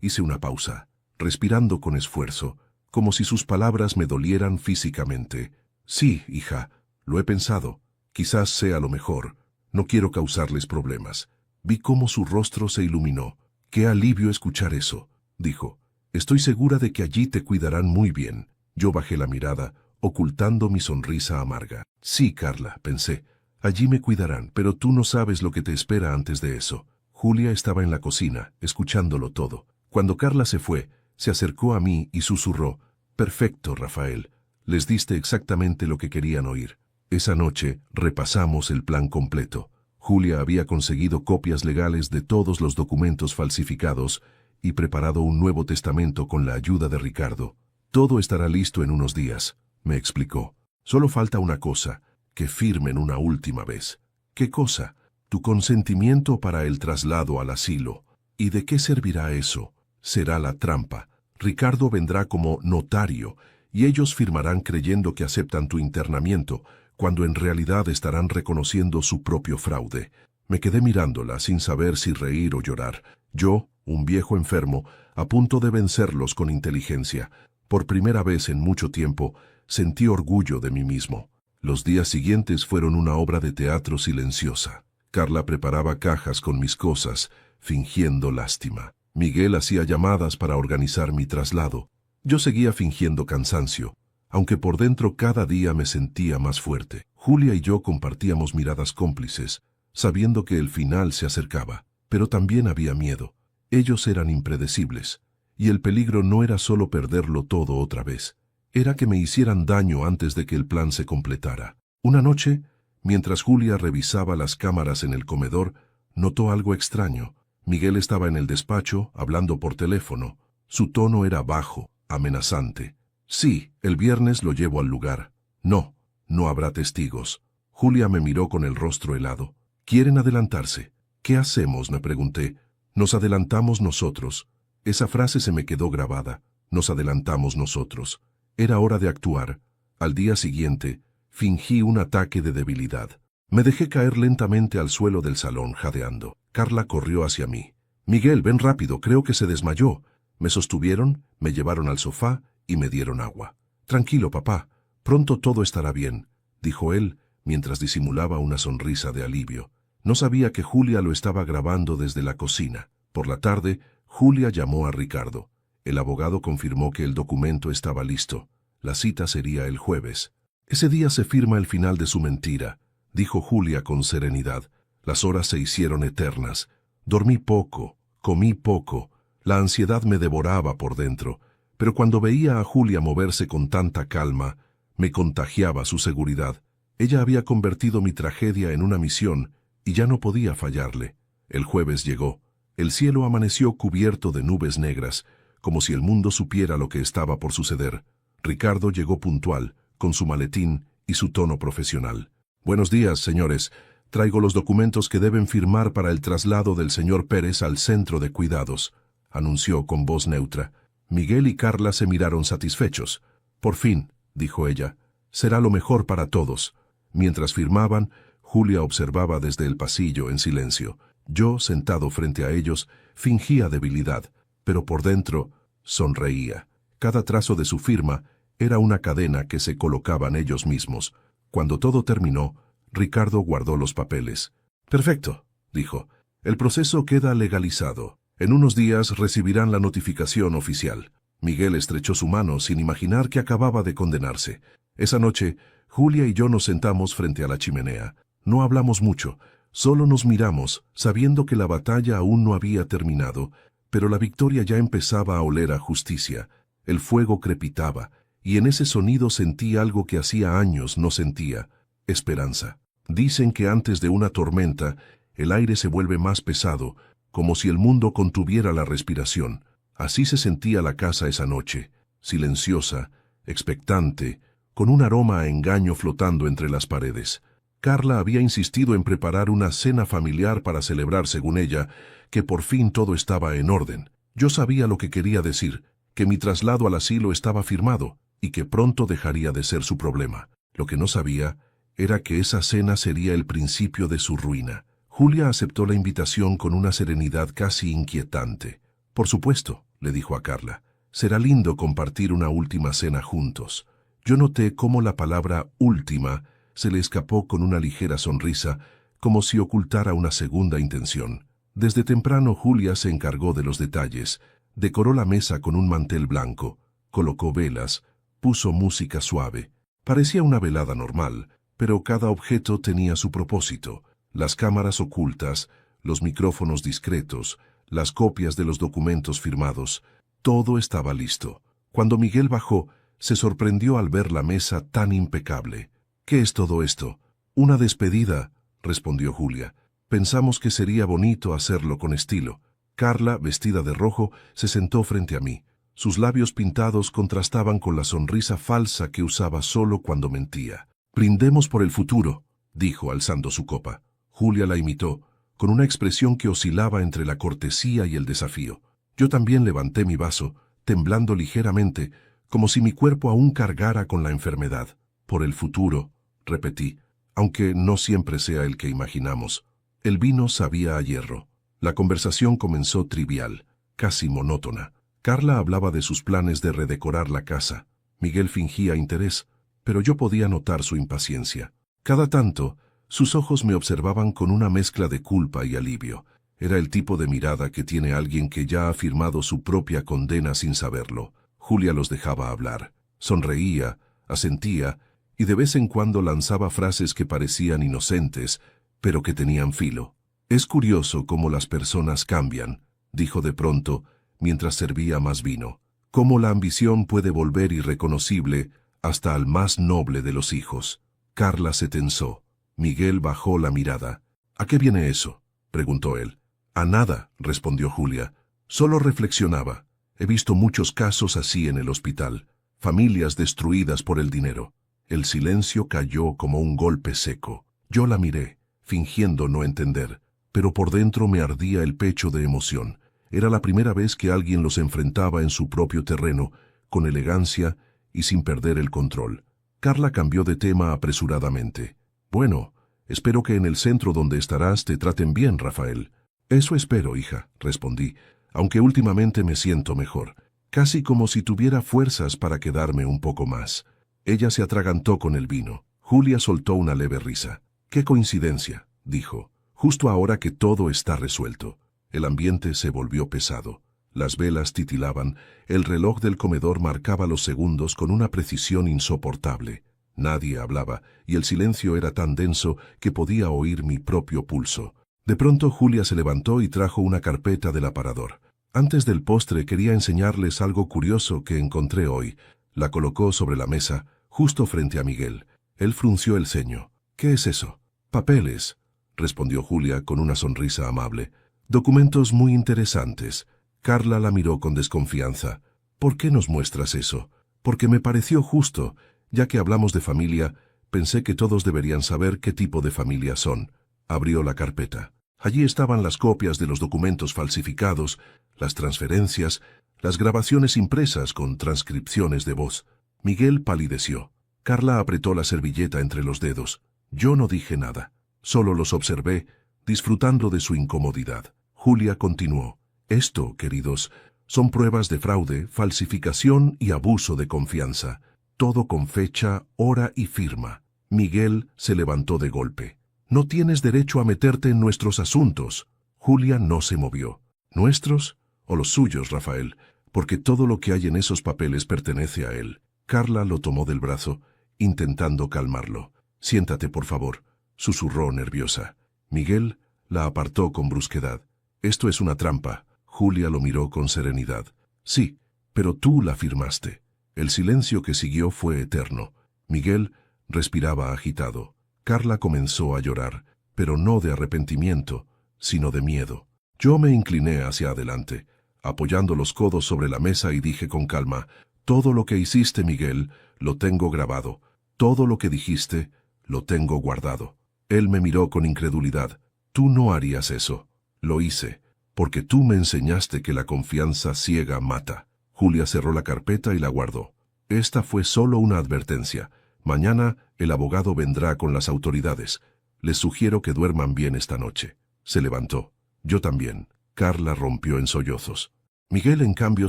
Hice una pausa, respirando con esfuerzo, como si sus palabras me dolieran físicamente. «Sí, hija, lo he pensado. Quizás sea lo mejor. No quiero causarles problemas». Vi cómo su rostro se iluminó. «Qué alivio escuchar eso», dijo. «Estoy segura de que allí te cuidarán muy bien». Yo bajé la mirada, ocultando mi sonrisa amarga. «Sí, Carla», pensé. «Allí me cuidarán, pero tú no sabes lo que te espera antes de eso». Julia estaba en la cocina, escuchándolo todo. Cuando Carla se fue, se acercó a mí y susurró. «Perfecto, Rafael. Les diste exactamente lo que querían oír». Esa noche repasamos el plan completo. Julia había conseguido copias legales de todos los documentos falsificados y preparado un nuevo testamento con la ayuda de Ricardo. «Todo estará listo en unos días», me explicó. «Solo falta una cosa, que firmen una última vez». «¿Qué cosa?» «Tu consentimiento para el traslado al asilo». «¿Y de qué servirá eso?» «Será la trampa. Ricardo vendrá como notario y ellos firmarán creyendo que aceptan tu internamiento, cuando en realidad estarán reconociendo su propio fraude». Me quedé mirándola sin saber si reír o llorar. Yo, un viejo enfermo, a punto de vencerlos con inteligencia. Por primera vez en mucho tiempo, sentí orgullo de mí mismo. Los días siguientes fueron una obra de teatro silenciosa. Carla preparaba cajas con mis cosas, fingiendo lástima. Miguel hacía llamadas para organizar mi traslado. Yo seguía fingiendo cansancio, aunque por dentro cada día me sentía más fuerte. Julia y yo compartíamos miradas cómplices, sabiendo que el final se acercaba, pero también había miedo. Ellos eran impredecibles, y el peligro no era solo perderlo todo otra vez, era que me hicieran daño antes de que el plan se completara. Una noche, mientras Julia revisaba las cámaras en el comedor, notó algo extraño. Miguel estaba en el despacho, hablando por teléfono. Su tono era bajo, amenazante. «Sí, el viernes lo llevo al lugar». «No, no habrá testigos». Julia me miró con el rostro helado. «¿Quieren adelantarse?» «¿Qué hacemos?», me pregunté. «Nos adelantamos nosotros». Esa frase se me quedó grabada. Nos adelantamos nosotros. Era hora de actuar. Al día siguiente, fingí un ataque de debilidad. Me dejé caer lentamente al suelo del salón, jadeando. Carla corrió hacia mí. «Miguel, ven rápido, creo que se desmayó». Me sostuvieron, me llevaron al sofá y me dieron agua. «Tranquilo, papá, pronto todo estará bien», dijo él, mientras disimulaba una sonrisa de alivio. No sabía que Julia lo estaba grabando desde la cocina. Por la tarde, Julia llamó a Ricardo. El abogado confirmó que el documento estaba listo. La cita sería el jueves. Ese día se firma el final de su mentira, dijo Julia con serenidad. Las horas se hicieron eternas. Dormí poco, comí poco. La ansiedad me devoraba por dentro. Pero cuando veía a Julia moverse con tanta calma, me contagiaba su seguridad. Ella había convertido mi tragedia en una misión y ya no podía fallarle. El jueves llegó. El cielo amaneció cubierto de nubes negras, como si el mundo supiera lo que estaba por suceder. Ricardo llegó puntual, con su maletín y su tono profesional. «Buenos días, señores. Traigo los documentos que deben firmar para el traslado del señor Pérez al centro de cuidados», anunció con voz neutra. Miguel y Carla se miraron satisfechos. «Por fin», dijo ella, «será lo mejor para todos». Mientras firmaban, Julia observaba desde el pasillo en silencio. Yo, sentado frente a ellos, fingía debilidad, pero por dentro sonreía. Cada trazo de su firma era una cadena que se colocaban ellos mismos. Cuando todo terminó, Ricardo guardó los papeles. «Perfecto», dijo. «El proceso queda legalizado. En unos días recibirán la notificación oficial». Miguel estrechó su mano sin imaginar que acababa de condenarse. Esa noche, Julia y yo nos sentamos frente a la chimenea. No hablamos mucho, solo nos miramos, sabiendo que la batalla aún no había terminado, pero la victoria ya empezaba a oler a justicia. El fuego crepitaba, y en ese sonido sentí algo que hacía años no sentía: esperanza. Dicen que antes de una tormenta, el aire se vuelve más pesado, como si el mundo contuviera la respiración. Así se sentía la casa esa noche, silenciosa, expectante, con un aroma a engaño flotando entre las paredes. Carla había insistido en preparar una cena familiar para celebrar, según ella, que por fin todo estaba en orden. Yo sabía lo que quería decir, que mi traslado al asilo estaba firmado y que pronto dejaría de ser su problema. Lo que no sabía era que esa cena sería el principio de su ruina. Julia aceptó la invitación con una serenidad casi inquietante. «Por supuesto», le dijo a Carla, «será lindo compartir una última cena juntos». Yo noté cómo la palabra «última» se le escapó con una ligera sonrisa, como si ocultara una segunda intención. Desde temprano Julia se encargó de los detalles. Decoró la mesa con un mantel blanco, colocó velas, puso música suave. Parecía una velada normal, pero cada objeto tenía su propósito. Las cámaras ocultas, los micrófonos discretos, las copias de los documentos firmados. Todo estaba listo. Cuando Miguel bajó, se sorprendió al ver la mesa tan impecable. «¿Qué es todo esto?» «Una despedida», respondió Julia. «Pensamos que sería bonito hacerlo con estilo». Carla, vestida de rojo, se sentó frente a mí. Sus labios pintados contrastaban con la sonrisa falsa que usaba solo cuando mentía. «Brindemos por el futuro», dijo alzando su copa. Julia la imitó, con una expresión que oscilaba entre la cortesía y el desafío. Yo también levanté mi vaso, temblando ligeramente, como si mi cuerpo aún cargara con la enfermedad. «Por el futuro», repetí, aunque no siempre sea el que imaginamos. El vino sabía a hierro. La conversación comenzó trivial, casi monótona. Carla hablaba de sus planes de redecorar la casa. Miguel fingía interés, pero yo podía notar su impaciencia. Cada tanto, sus ojos me observaban con una mezcla de culpa y alivio. Era el tipo de mirada que tiene alguien que ya ha firmado su propia condena sin saberlo. Julia los dejaba hablar. Sonreía, asentía, y de vez en cuando lanzaba frases que parecían inocentes, pero que tenían filo. «Es curioso cómo las personas cambian», dijo de pronto, mientras servía más vino. «Cómo la ambición puede volver irreconocible hasta al más noble de los hijos». Carla se tensó. Miguel bajó la mirada. «¿A qué viene eso?», preguntó él. «A nada», respondió Julia. «Solo reflexionaba. He visto muchos casos así en el hospital. Familias destruidas por el dinero». El silencio cayó como un golpe seco. Yo la miré, fingiendo no entender, pero por dentro me ardía el pecho de emoción. Era la primera vez que alguien los enfrentaba en su propio terreno, con elegancia y sin perder el control. Carla cambió de tema apresuradamente. «Bueno, espero que en el centro donde estarás te traten bien, Rafael». «Eso espero, hija», respondí, aunque últimamente me siento mejor, casi como si tuviera fuerzas para quedarme un poco más. Ella se atragantó con el vino. Julia soltó una leve risa. «Qué coincidencia», dijo. «Justo ahora que todo está resuelto». El ambiente se volvió pesado. Las velas titilaban, el reloj del comedor marcaba los segundos con una precisión insoportable. Nadie hablaba, y el silencio era tan denso que podía oír mi propio pulso. De pronto Julia se levantó y trajo una carpeta del aparador. Antes del postre quería enseñarles algo curioso que encontré hoy. La colocó sobre la mesa, justo frente a Miguel. Él frunció el ceño. «¿Qué es eso?» «Papeles», respondió Julia con una sonrisa amable. «Documentos muy interesantes». Carla la miró con desconfianza. «¿Por qué nos muestras eso?» «Porque me pareció justo. Ya que hablamos de familia, pensé que todos deberían saber qué tipo de familia son». Abrió la carpeta. Allí estaban las copias de los documentos falsificados, las transferencias, las grabaciones impresas con transcripciones de voz. Miguel palideció. Carla apretó la servilleta entre los dedos. Yo no dije nada. Solo los observé, disfrutando de su incomodidad. Julia continuó. «Esto, queridos, son pruebas de fraude, falsificación y abuso de confianza. Todo con fecha, hora y firma». Miguel se levantó de golpe. «No tienes derecho a meterte en nuestros asuntos». Julia no se movió. «¿Nuestros? O los suyos, Rafael, porque todo lo que hay en esos papeles pertenece a él». Carla lo tomó del brazo, intentando calmarlo. «Siéntate, por favor», susurró nerviosa. Miguel la apartó con brusquedad. «Esto es una trampa». Julia lo miró con serenidad. «Sí, pero tú la firmaste». El silencio que siguió fue eterno. Miguel respiraba agitado. Carla comenzó a llorar, pero no de arrepentimiento, sino de miedo. Yo me incliné hacia adelante, apoyando los codos sobre la mesa y dije con calma, «Todo lo que hiciste, Miguel, lo tengo grabado. Todo lo que dijiste, lo tengo guardado». Él me miró con incredulidad. «Tú no harías eso». «Lo hice, porque tú me enseñaste que la confianza ciega mata». Julia cerró la carpeta y la guardó. «Esta fue solo una advertencia. Mañana el abogado vendrá con las autoridades. Les sugiero que duerman bien esta noche». Se levantó. «Yo también». Carla rompió en sollozos. Miguel, en cambio,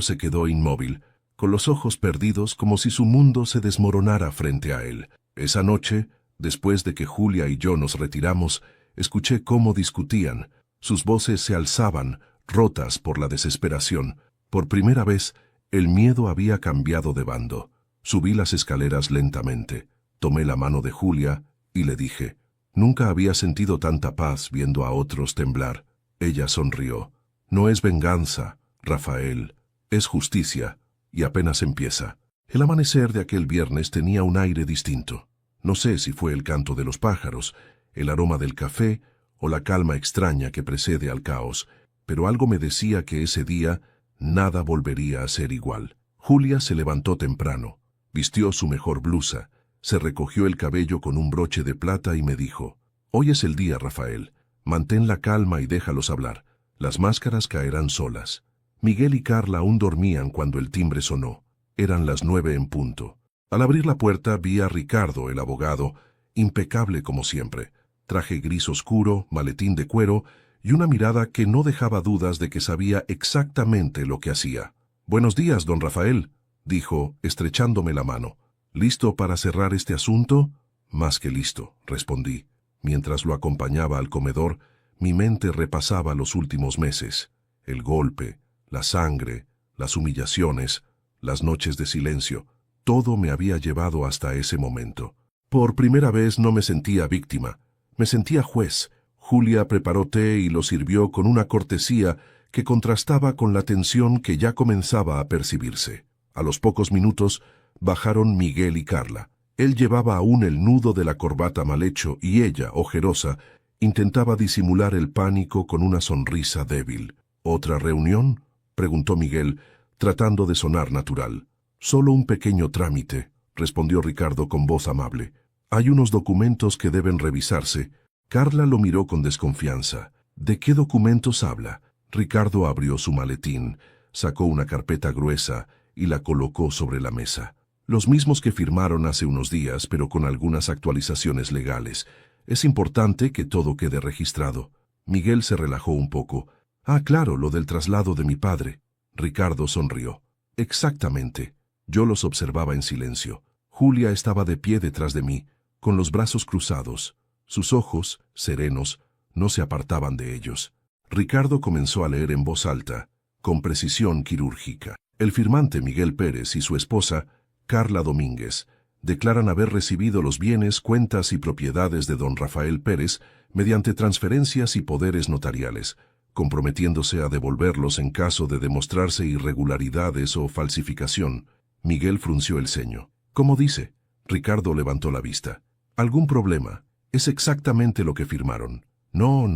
se quedó inmóvil, con los ojos perdidos como si su mundo se desmoronara frente a él. Esa noche, después de que Julia y yo nos retiramos, escuché cómo discutían. Sus voces se alzaban, rotas por la desesperación. Por primera vez, el miedo había cambiado de bando. Subí las escaleras lentamente, tomé la mano de Julia y le dije, «Nunca había sentido tanta paz viendo a otros temblar». Ella sonrió. «No es venganza, Rafael, es justicia, y apenas empieza». El amanecer de aquel viernes tenía un aire distinto. No sé si fue el canto de los pájaros, el aroma del café o la calma extraña que precede al caos, pero algo me decía que ese día nada volvería a ser igual. Julia se levantó temprano, vistió su mejor blusa, se recogió el cabello con un broche de plata y me dijo, «Hoy es el día, Rafael. Mantén la calma y déjalos hablar. Las máscaras caerán solas». Miguel y Carla aún dormían cuando el timbre sonó. Eran las 9 en punto. Al abrir la puerta vi a Ricardo, el abogado, impecable como siempre. Traje gris oscuro, maletín de cuero y una mirada que no dejaba dudas de que sabía exactamente lo que hacía. «Buenos días, don Rafael», dijo, estrechándome la mano. «¿Listo para cerrar este asunto?» «Más que listo», respondí. Mientras lo acompañaba al comedor, mi mente repasaba los últimos meses. El golpe, la sangre, las humillaciones, las noches de silencio. Todo me había llevado hasta ese momento. Por primera vez no me sentía víctima. Me sentía juez. Julia preparó té y lo sirvió con una cortesía que contrastaba con la tensión que ya comenzaba a percibirse. A los pocos minutos bajaron Miguel y Carla. Él llevaba aún el nudo de la corbata mal hecho y ella, ojerosa, intentaba disimular el pánico con una sonrisa débil. «¿Otra reunión?», preguntó Miguel, tratando de sonar natural. «Solo un pequeño trámite», respondió Ricardo con voz amable. «Hay unos documentos que deben revisarse». Carla lo miró con desconfianza. «¿De qué documentos habla?». Ricardo abrió su maletín, sacó una carpeta gruesa y la colocó sobre la mesa. «Los mismos que firmaron hace unos días, pero con algunas actualizaciones legales. Es importante que todo quede registrado». Miguel se relajó un poco. «Ah, claro, lo del traslado de mi padre». Ricardo sonrió. «Exactamente». Yo los observaba en silencio. Julia estaba de pie detrás de mí, con los brazos cruzados. Sus ojos, serenos, no se apartaban de ellos. Ricardo comenzó a leer en voz alta, con precisión quirúrgica. El firmante Miguel Pérez y su esposa, Carla Domínguez, declaran haber recibido los bienes, cuentas y propiedades de don Rafael Pérez mediante transferencias y poderes notariales, comprometiéndose a devolverlos en caso de demostrarse irregularidades o falsificación. Miguel frunció el ceño. ¿Cómo dice? Ricardo levantó la vista. ¿Algún problema? Es exactamente lo que firmaron. No,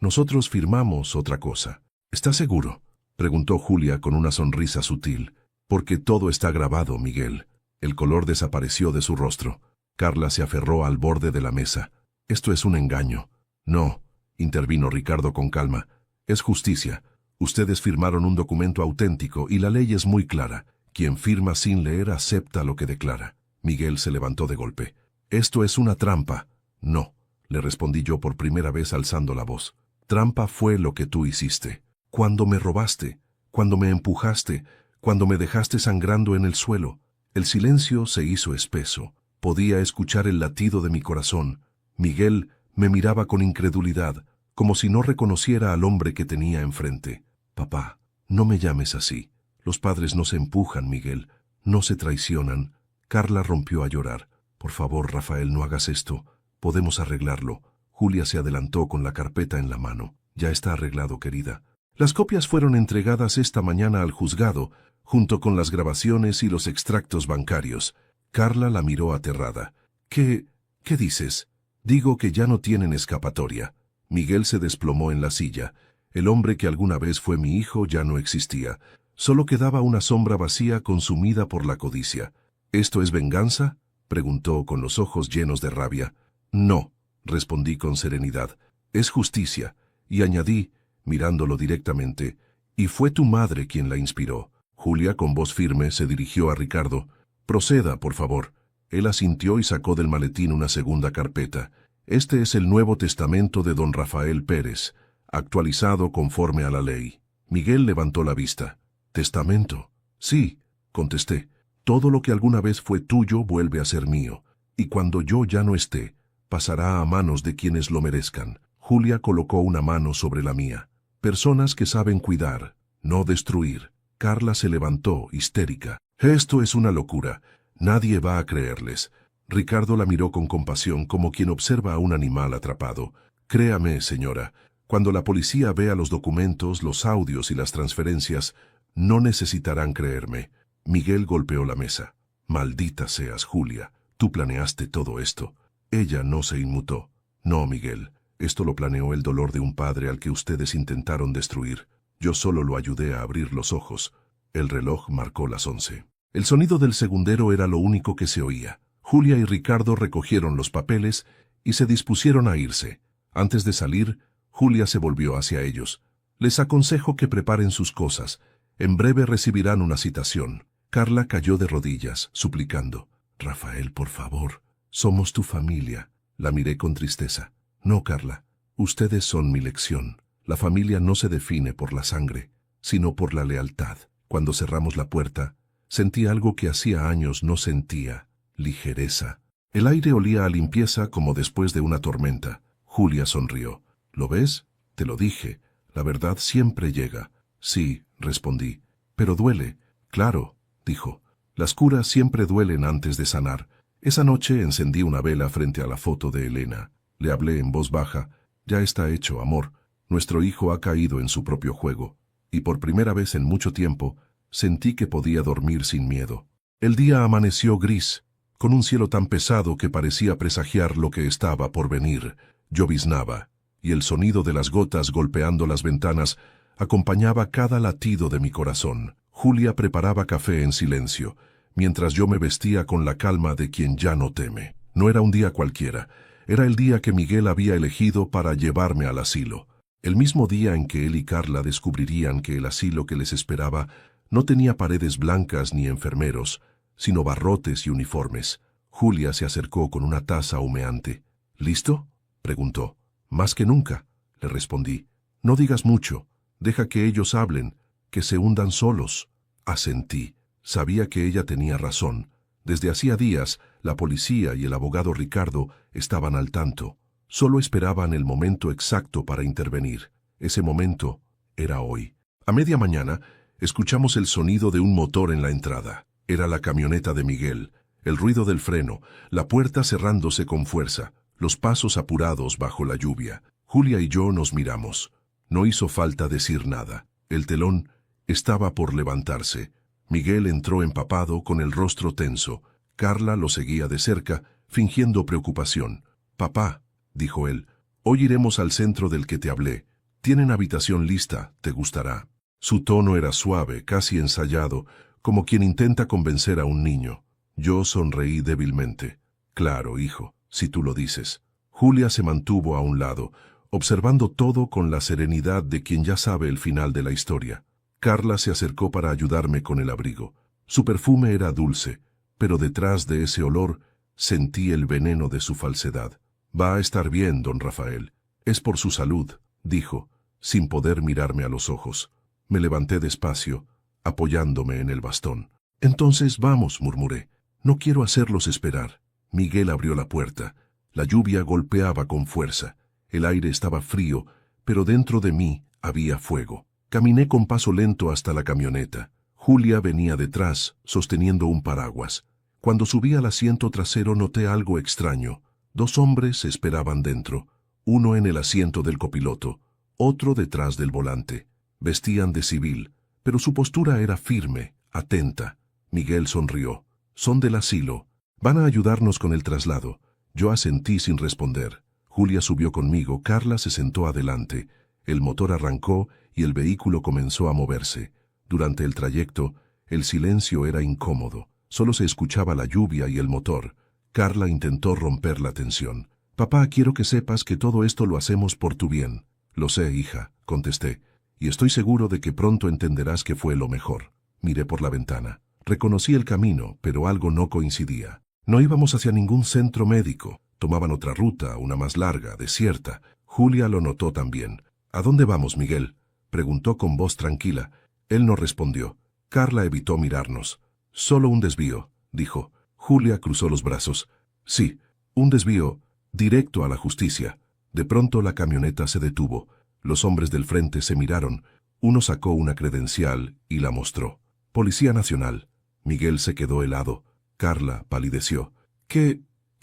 nosotros firmamos otra cosa. ¿Estás seguro? Preguntó Julia con una sonrisa sutil. Porque todo está grabado, Miguel. El color desapareció de su rostro. Carla se aferró al borde de la mesa. Esto es un engaño. No, intervino Ricardo con calma. Es justicia. Ustedes firmaron un documento auténtico y la ley es muy clara. Quien firma sin leer acepta lo que declara. Miguel se levantó de golpe. Esto es una trampa. No, le respondí yo por primera vez alzando la voz. Trampa fue lo que tú hiciste. Cuando me robaste, cuando me empujaste, cuando me dejaste sangrando en el suelo. El silencio se hizo espeso. Podía escuchar el latido de mi corazón. Miguel me miraba con incredulidad, como si no reconociera al hombre que tenía enfrente. Papá, no me llames así. Los padres no se empujan, Miguel. No se traicionan. Carla rompió a llorar. Por favor, Rafael, no hagas esto. Podemos arreglarlo. Julia se adelantó con la carpeta en la mano. Ya está arreglado, querida. Las copias fueron entregadas esta mañana al juzgado, junto con las grabaciones y los extractos bancarios. Carla la miró aterrada. ¿Qué dices? Digo que ya no tienen escapatoria. Miguel se desplomó en la silla. El hombre que alguna vez fue mi hijo ya no existía. Solo quedaba una sombra vacía consumida por la codicia. ¿Esto es venganza?, preguntó con los ojos llenos de rabia. No, respondí con serenidad. Es justicia. Y añadí, mirándolo directamente, y fue tu madre quien la inspiró. Julia, con voz firme, se dirigió a Ricardo. Proceda, por favor. Él asintió y sacó del maletín una segunda carpeta. Este es el Nuevo Testamento de don Rafael Pérez, actualizado conforme a la ley. Miguel levantó la vista. ¿Testamento? Sí, contesté. Todo lo que alguna vez fue tuyo vuelve a ser mío, y cuando yo ya no esté, pasará a manos de quienes lo merezcan. Julia colocó una mano sobre la mía. Personas que saben cuidar, no destruir. Carla se levantó, histérica. Esto es una locura. Nadie va a creerles. Ricardo la miró con compasión como quien observa a un animal atrapado. Créame, señora, cuando la policía vea los documentos, los audios y las transferencias, no necesitarán creerme. Miguel golpeó la mesa. Maldita seas, Julia. Tú planeaste todo esto. Ella no se inmutó. No, Miguel. Esto lo planeó el dolor de un padre al que ustedes intentaron destruir. Yo solo lo ayudé a abrir los ojos. El reloj marcó las 11. El sonido del segundero era lo único que se oía. Julia y Ricardo recogieron los papeles y se dispusieron a irse. Antes de salir, Julia se volvió hacia ellos. Les aconsejo que preparen sus cosas. En breve recibirán una citación. Carla cayó de rodillas, suplicando. Rafael, por favor, somos tu familia. La miré con tristeza. No, Carla, ustedes son mi lección. La familia no se define por la sangre, sino por la lealtad. Cuando cerramos la puerta, sentí algo que hacía años no sentía, ligereza. El aire olía a limpieza como después de una tormenta. Julia sonrió. ¿Lo ves? Te lo dije. La verdad siempre llega. Sí, respondí. Pero duele. Claro, dijo. Las curas siempre duelen antes de sanar. Esa noche encendí una vela frente a la foto de Elena. Le hablé en voz baja. Ya está hecho, amor. Nuestro hijo ha caído en su propio juego. Y por primera vez en mucho tiempo, sentí que podía dormir sin miedo. El día amaneció gris, con un cielo tan pesado que parecía presagiar lo que estaba por venir. Lloviznaba, y el sonido de las gotas golpeando las ventanas acompañaba cada latido de mi corazón. Julia preparaba café en silencio, mientras yo me vestía con la calma de quien ya no teme. No era un día cualquiera, era el día que Miguel había elegido para llevarme al asilo. El mismo día en que él y Carla descubrirían que el asilo que les esperaba no tenía paredes blancas ni enfermeros, sino barrotes y uniformes. Julia se acercó con una taza humeante. ¿Listo?, preguntó. Más que nunca, le respondí. No digas mucho, deja que ellos hablen, que se hundan solos. Asentí. Sabía que ella tenía razón. Desde hacía días, La policía y el abogado Ricardo estaban al tanto. Solo esperaban el momento exacto para intervenir. Ese momento era hoy. A media mañana, escuchamos el sonido de un motor en la entrada. Era la camioneta de Miguel. El ruido del freno, la puerta cerrándose con fuerza, los pasos apurados bajo la lluvia. Julia y yo nos miramos. No hizo falta decir nada. El telón estaba por levantarse. Miguel entró empapado con el rostro tenso. Carla lo seguía de cerca, fingiendo preocupación. «Papá», dijo él, «hoy iremos al centro del que te hablé. Tienen habitación lista, te gustará». Su tono era suave, casi ensayado, como quien intenta convencer a un niño. Yo sonreí débilmente. «Claro, hijo, si tú lo dices». Julia se mantuvo a un lado, observando todo con la serenidad de quien ya sabe el final de la historia. Carla se acercó para ayudarme con el abrigo. Su perfume era dulce, pero detrás de ese olor sentí el veneno de su falsedad. «Va a estar bien, don Rafael. Es por su salud», dijo, sin poder mirarme a los ojos. Me levanté despacio, apoyándome en el bastón. «Entonces vamos», murmuré. «No quiero hacerlos esperar». Miguel abrió la puerta. La lluvia golpeaba con fuerza. El aire estaba frío, pero dentro de mí había fuego. Caminé con paso lento hasta la camioneta. Julia venía detrás, sosteniendo un paraguas. Cuando subí al asiento trasero noté algo extraño. 2 hombres esperaban dentro, uno en el asiento del copiloto, otro detrás del volante. Vestían de civil, pero su postura era firme, atenta. Miguel sonrió. «Son del asilo. Van a ayudarnos con el traslado». Yo asentí sin responder. Julia subió conmigo, Carla se sentó adelante. El motor arrancó y el vehículo comenzó a moverse. Durante el trayecto, el silencio era incómodo. Solo se escuchaba la lluvia y el motor. Carla intentó romper la tensión. «Papá, quiero que sepas que todo esto lo hacemos por tu bien». «Lo sé, hija», contesté, «y estoy seguro de que pronto entenderás que fue lo mejor». Miré por la ventana. Reconocí el camino, pero algo no coincidía. No íbamos hacia ningún centro médico. Tomaban otra ruta, una más larga, desierta. Julia lo notó también. «¿A dónde vamos, Miguel?», preguntó con voz tranquila. Él no respondió. Carla evitó mirarnos. «Solo un desvío», dijo. Julia cruzó los brazos. «Sí, un desvío, directo a la justicia». De pronto la camioneta se detuvo. Los hombres del frente se miraron. Uno sacó una credencial y la mostró. «Policía Nacional». Miguel se quedó helado. Carla palideció. «¿Qué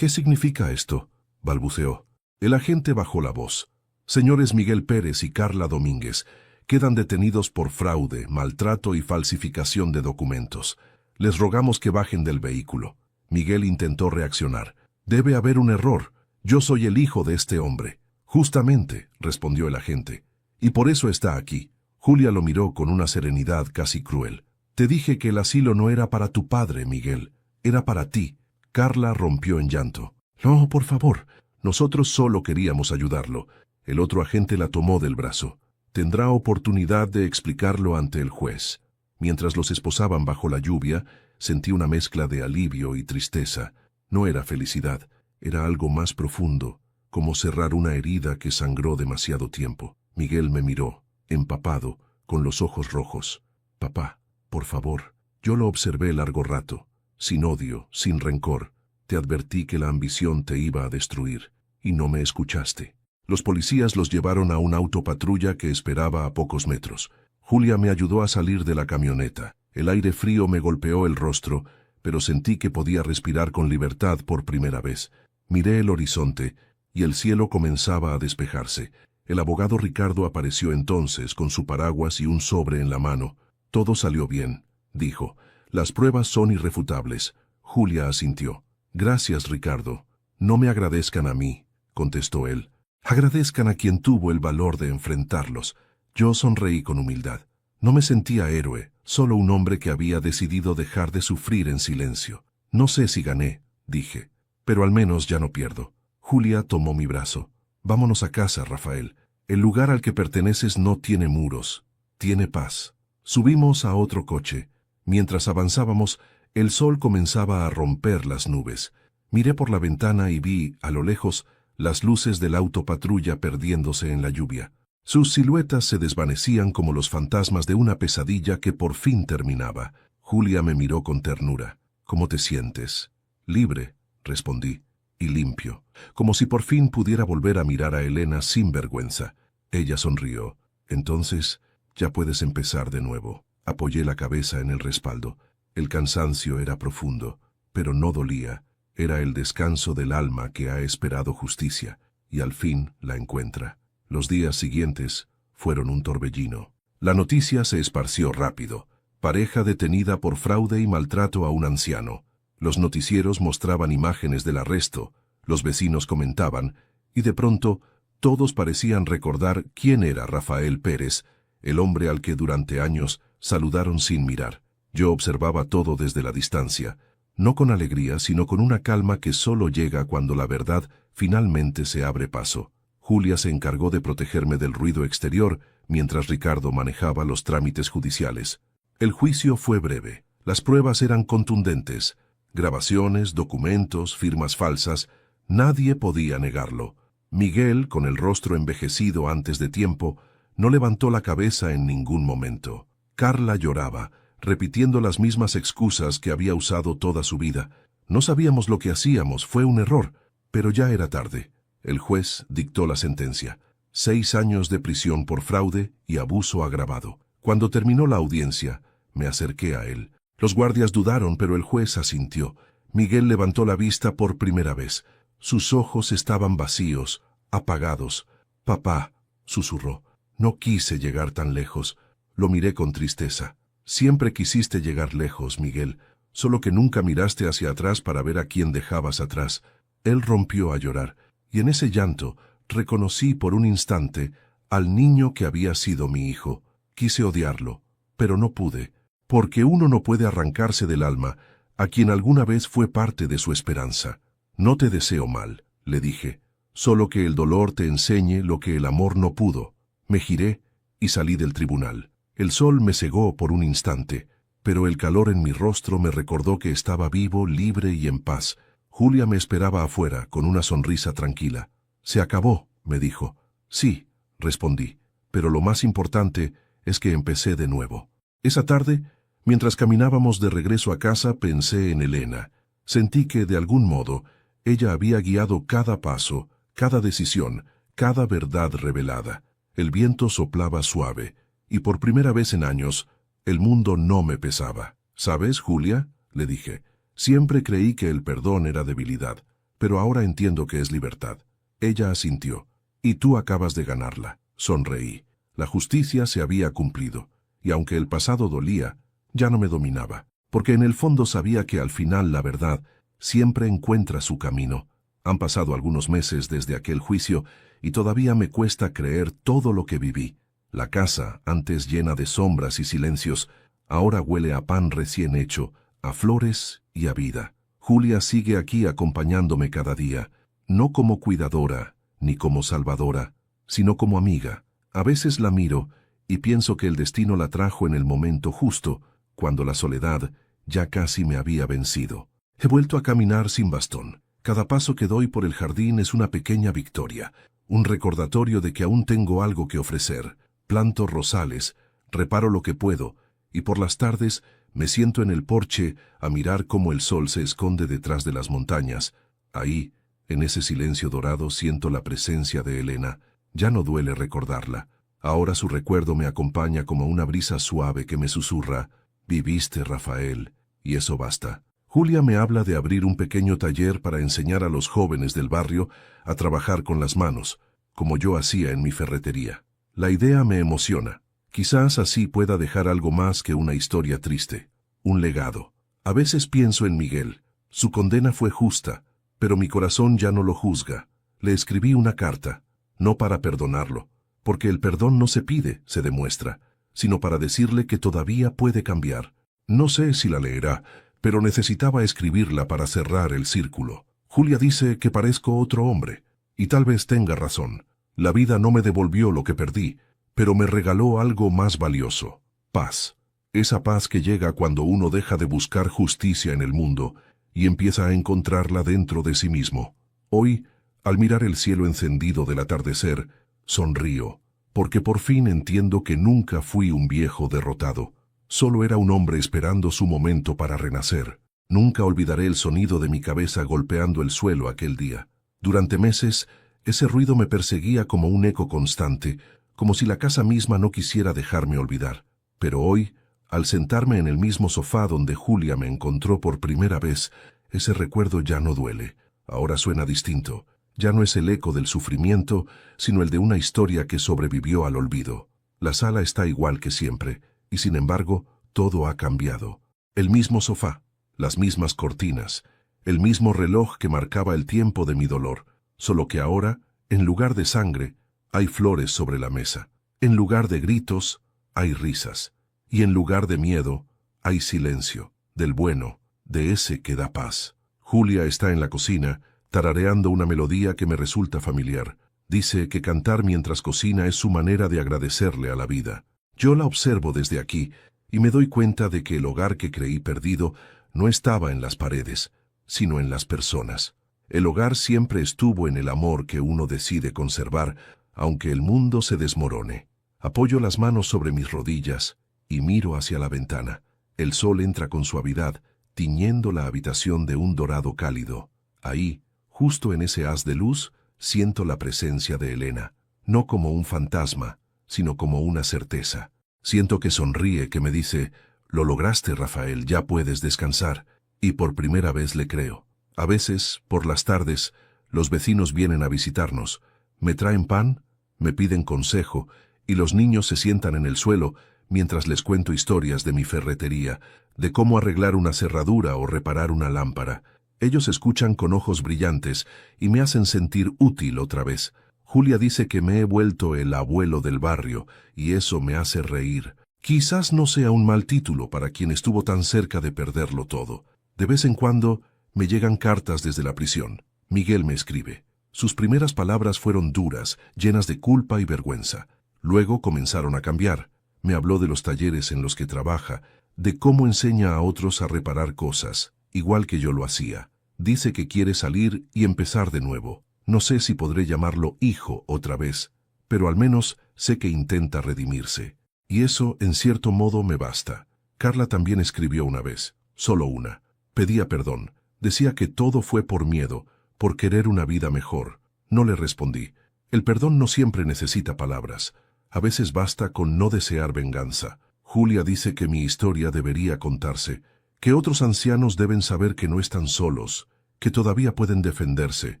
significa esto?», balbuceó. El agente bajó la voz. «Señores Miguel Pérez y Carla Domínguez, quedan detenidos por fraude, maltrato y falsificación de documentos. Les rogamos que bajen del vehículo». Miguel intentó reaccionar. «Debe haber un error. Yo soy el hijo de este hombre». «Justamente», respondió el agente. «Y por eso está aquí». Julia lo miró con una serenidad casi cruel. «Te dije que el asilo no era para tu padre, Miguel. Era para ti». Carla rompió en llanto. «No, por favor. Nosotros solo queríamos ayudarlo». El otro agente la tomó del brazo. «Tendrá oportunidad de explicarlo ante el juez». Mientras los esposaban bajo la lluvia, sentí una mezcla de alivio y tristeza. No era felicidad, era algo más profundo, como cerrar una herida que sangró demasiado tiempo. Miguel me miró, empapado, con los ojos rojos. «Papá, por favor». Yo lo observé largo rato, sin odio, sin rencor. Te advertí que la ambición te iba a destruir, y no me escuchaste. Los policías los llevaron a un autopatrulla que esperaba a pocos metros. Julia me ayudó a salir de la camioneta. El aire frío me golpeó el rostro, pero sentí que podía respirar con libertad por primera vez. Miré el horizonte, y el cielo comenzaba a despejarse. El abogado Ricardo apareció entonces con su paraguas y un sobre en la mano. «Todo salió bien», dijo. «Las pruebas son irrefutables». Julia asintió. «Gracias, Ricardo». «No me agradezcan a mí», contestó él. «Agradezcan a quien tuvo el valor de enfrentarlos». Yo sonreí con humildad. No me sentía héroe, solo un hombre que había decidido dejar de sufrir en silencio. «No sé si gané», dije, «pero al menos ya no pierdo». Julia tomó mi brazo. «Vámonos a casa, Rafael. El lugar al que perteneces no tiene muros, tiene paz». Subimos a otro coche. Mientras avanzábamos, el sol comenzaba a romper las nubes. Miré por la ventana y vi, a lo lejos, las luces del autopatrulla perdiéndose en la lluvia. Sus siluetas se desvanecían como los fantasmas de una pesadilla que por fin terminaba. Julia me miró con ternura. «¿Cómo te sientes?» «Libre», respondí, y limpio, como si por fin pudiera volver a mirar a Elena sin vergüenza. Ella sonrió. Entonces, ya puedes empezar de nuevo. Apoyé la cabeza en el respaldo. El cansancio era profundo, pero no dolía. Era el descanso del alma que ha esperado justicia, y al fin la encuentra. Los días siguientes fueron un torbellino. La noticia se esparció rápido. Pareja detenida por fraude y maltrato a un anciano. Los noticieros mostraban imágenes del arresto, los vecinos comentaban, y de pronto todos parecían recordar quién era Rafael Pérez, el hombre al que durante años saludaron sin mirar. Yo observaba todo desde la distancia, no con alegría, sino con una calma que solo llega cuando la verdad finalmente se abre paso. Julia se encargó de protegerme del ruido exterior, mientras Ricardo manejaba los trámites judiciales. El juicio fue breve. Las pruebas eran contundentes. Grabaciones, documentos, firmas falsas. Nadie podía negarlo. Miguel, con el rostro envejecido antes de tiempo, no levantó la cabeza en ningún momento. Carla lloraba, repitiendo las mismas excusas que había usado toda su vida. No sabíamos lo que hacíamos, fue un error, pero ya era tarde. El juez dictó la sentencia: 6 años de prisión por fraude y abuso agravado. Cuando terminó la audiencia, me acerqué a él. Los guardias dudaron, pero el juez asintió. Miguel levantó la vista por primera vez. Sus ojos estaban vacíos, apagados. «Papá», susurró. «No quise llegar tan lejos». Lo miré con tristeza. «Siempre quisiste llegar lejos, Miguel, solo que nunca miraste hacia atrás para ver a quién dejabas atrás». Él rompió a llorar, y en ese llanto reconocí por un instante al niño que había sido mi hijo. Quise odiarlo, pero no pude, porque uno no puede arrancarse del alma a quien alguna vez fue parte de su esperanza. «No te deseo mal», le dije, «solo que el dolor te enseñe lo que el amor no pudo». Me giré y salí del tribunal. El sol me cegó por un instante, pero el calor en mi rostro me recordó que estaba vivo, libre y en paz. Julia me esperaba afuera, con una sonrisa tranquila. «Se acabó», me dijo. «Sí», respondí, «pero lo más importante es que empecé de nuevo». Esa tarde, mientras caminábamos de regreso a casa, pensé en Elena. Sentí que, de algún modo, ella había guiado cada paso, cada decisión, cada verdad revelada. El viento soplaba suave, y por primera vez en años, el mundo no me pesaba. «¿Sabes, Julia?», le dije, «siempre creí que el perdón era debilidad, pero ahora entiendo que es libertad». Ella asintió. «Y tú acabas de ganarla». Sonreí. La justicia se había cumplido, y aunque el pasado dolía, ya no me dominaba, porque en el fondo sabía que al final la verdad siempre encuentra su camino. Han pasado algunos meses desde aquel juicio y todavía me cuesta creer todo lo que viví. La casa, antes llena de sombras y silencios, ahora huele a pan recién hecho, a flores y a vida. Julia sigue aquí acompañándome cada día, no como cuidadora ni como salvadora, sino como amiga. A veces la miro y pienso que el destino la trajo en el momento justo, cuando la soledad ya casi me había vencido. He vuelto a caminar sin bastón. Cada paso que doy por el jardín es una pequeña victoria, un recordatorio de que aún tengo algo que ofrecer. Planto rosales, reparo lo que puedo, y por las tardes me siento en el porche a mirar cómo el sol se esconde detrás de las montañas. Ahí, en ese silencio dorado, siento la presencia de Elena. Ya no duele recordarla. Ahora su recuerdo me acompaña como una brisa suave que me susurra: «Viviste, Rafael», y eso basta. Julia me habla de abrir un pequeño taller para enseñar a los jóvenes del barrio a trabajar con las manos, como yo hacía en mi ferretería. La idea me emociona. Quizás así pueda dejar algo más que una historia triste, un legado. A veces pienso en Miguel. Su condena fue justa, pero mi corazón ya no lo juzga. Le escribí una carta, no para perdonarlo, porque el perdón no se pide, se demuestra, sino para decirle que todavía puede cambiar. No sé si la leerá, pero necesitaba escribirla para cerrar el círculo. Julia dice que parezco otro hombre, y tal vez tenga razón. La vida no me devolvió lo que perdí, pero me regaló algo más valioso: paz. Esa paz que llega cuando uno deja de buscar justicia en el mundo y empieza a encontrarla dentro de sí mismo. Hoy, al mirar el cielo encendido del atardecer, sonrío, porque por fin entiendo que nunca fui un viejo derrotado. Solo era un hombre esperando su momento para renacer. Nunca olvidaré el sonido de mi cabeza golpeando el suelo aquel día. Durante meses, ese ruido me perseguía como un eco constante, como si la casa misma no quisiera dejarme olvidar. Pero hoy, al sentarme en el mismo sofá donde Julia me encontró por primera vez, ese recuerdo ya no duele. Ahora suena distinto. Ya no es el eco del sufrimiento, sino el de una historia que sobrevivió al olvido. La sala está igual que siempre, y sin embargo, todo ha cambiado. El mismo sofá, las mismas cortinas, el mismo reloj que marcaba el tiempo de mi dolor, solo que ahora, en lugar de sangre, hay flores sobre la mesa. En lugar de gritos, hay risas. Y en lugar de miedo, hay silencio, del bueno, de ese que da paz. Julia está en la cocina, tarareando una melodía que me resulta familiar. Dice que cantar mientras cocina es su manera de agradecerle a la vida. Yo la observo desde aquí y me doy cuenta de que el hogar que creí perdido no estaba en las paredes, sino en las personas. El hogar siempre estuvo en el amor que uno decide conservar, aunque el mundo se desmorone. Apoyo las manos sobre mis rodillas y miro hacia la ventana. El sol entra con suavidad, tiñendo la habitación de un dorado cálido. Ahí, justo en ese haz de luz, siento la presencia de Elena, no como un fantasma, sino como una certeza. Siento que sonríe, que me dice, «Lo lograste, Rafael, ya puedes descansar», y por primera vez le creo. A veces, por las tardes, los vecinos vienen a visitarnos, me traen pan, me piden consejo, y los niños se sientan en el suelo mientras les cuento historias de mi ferretería, de cómo arreglar una cerradura o reparar una lámpara. Ellos escuchan con ojos brillantes y me hacen sentir útil otra vez. Julia dice que me he vuelto el abuelo del barrio, y eso me hace reír. Quizás no sea un mal título para quien estuvo tan cerca de perderlo todo. De vez en cuando me llegan cartas desde la prisión. Miguel me escribe. Sus primeras palabras fueron duras, llenas de culpa y vergüenza. Luego comenzaron a cambiar. Me habló de los talleres en los que trabaja, de cómo enseña a otros a reparar cosas, igual que yo lo hacía. Dice que quiere salir y empezar de nuevo. No sé si podré llamarlo hijo otra vez, pero al menos sé que intenta redimirse. Y eso, en cierto modo, me basta. Carla también escribió una vez, solo una. Pedía perdón. Decía que todo fue por miedo, por querer una vida mejor. No le respondí. El perdón no siempre necesita palabras. A veces basta con no desear venganza. Julia dice que mi historia debería contarse, que otros ancianos deben saber que no están solos, que todavía pueden defenderse,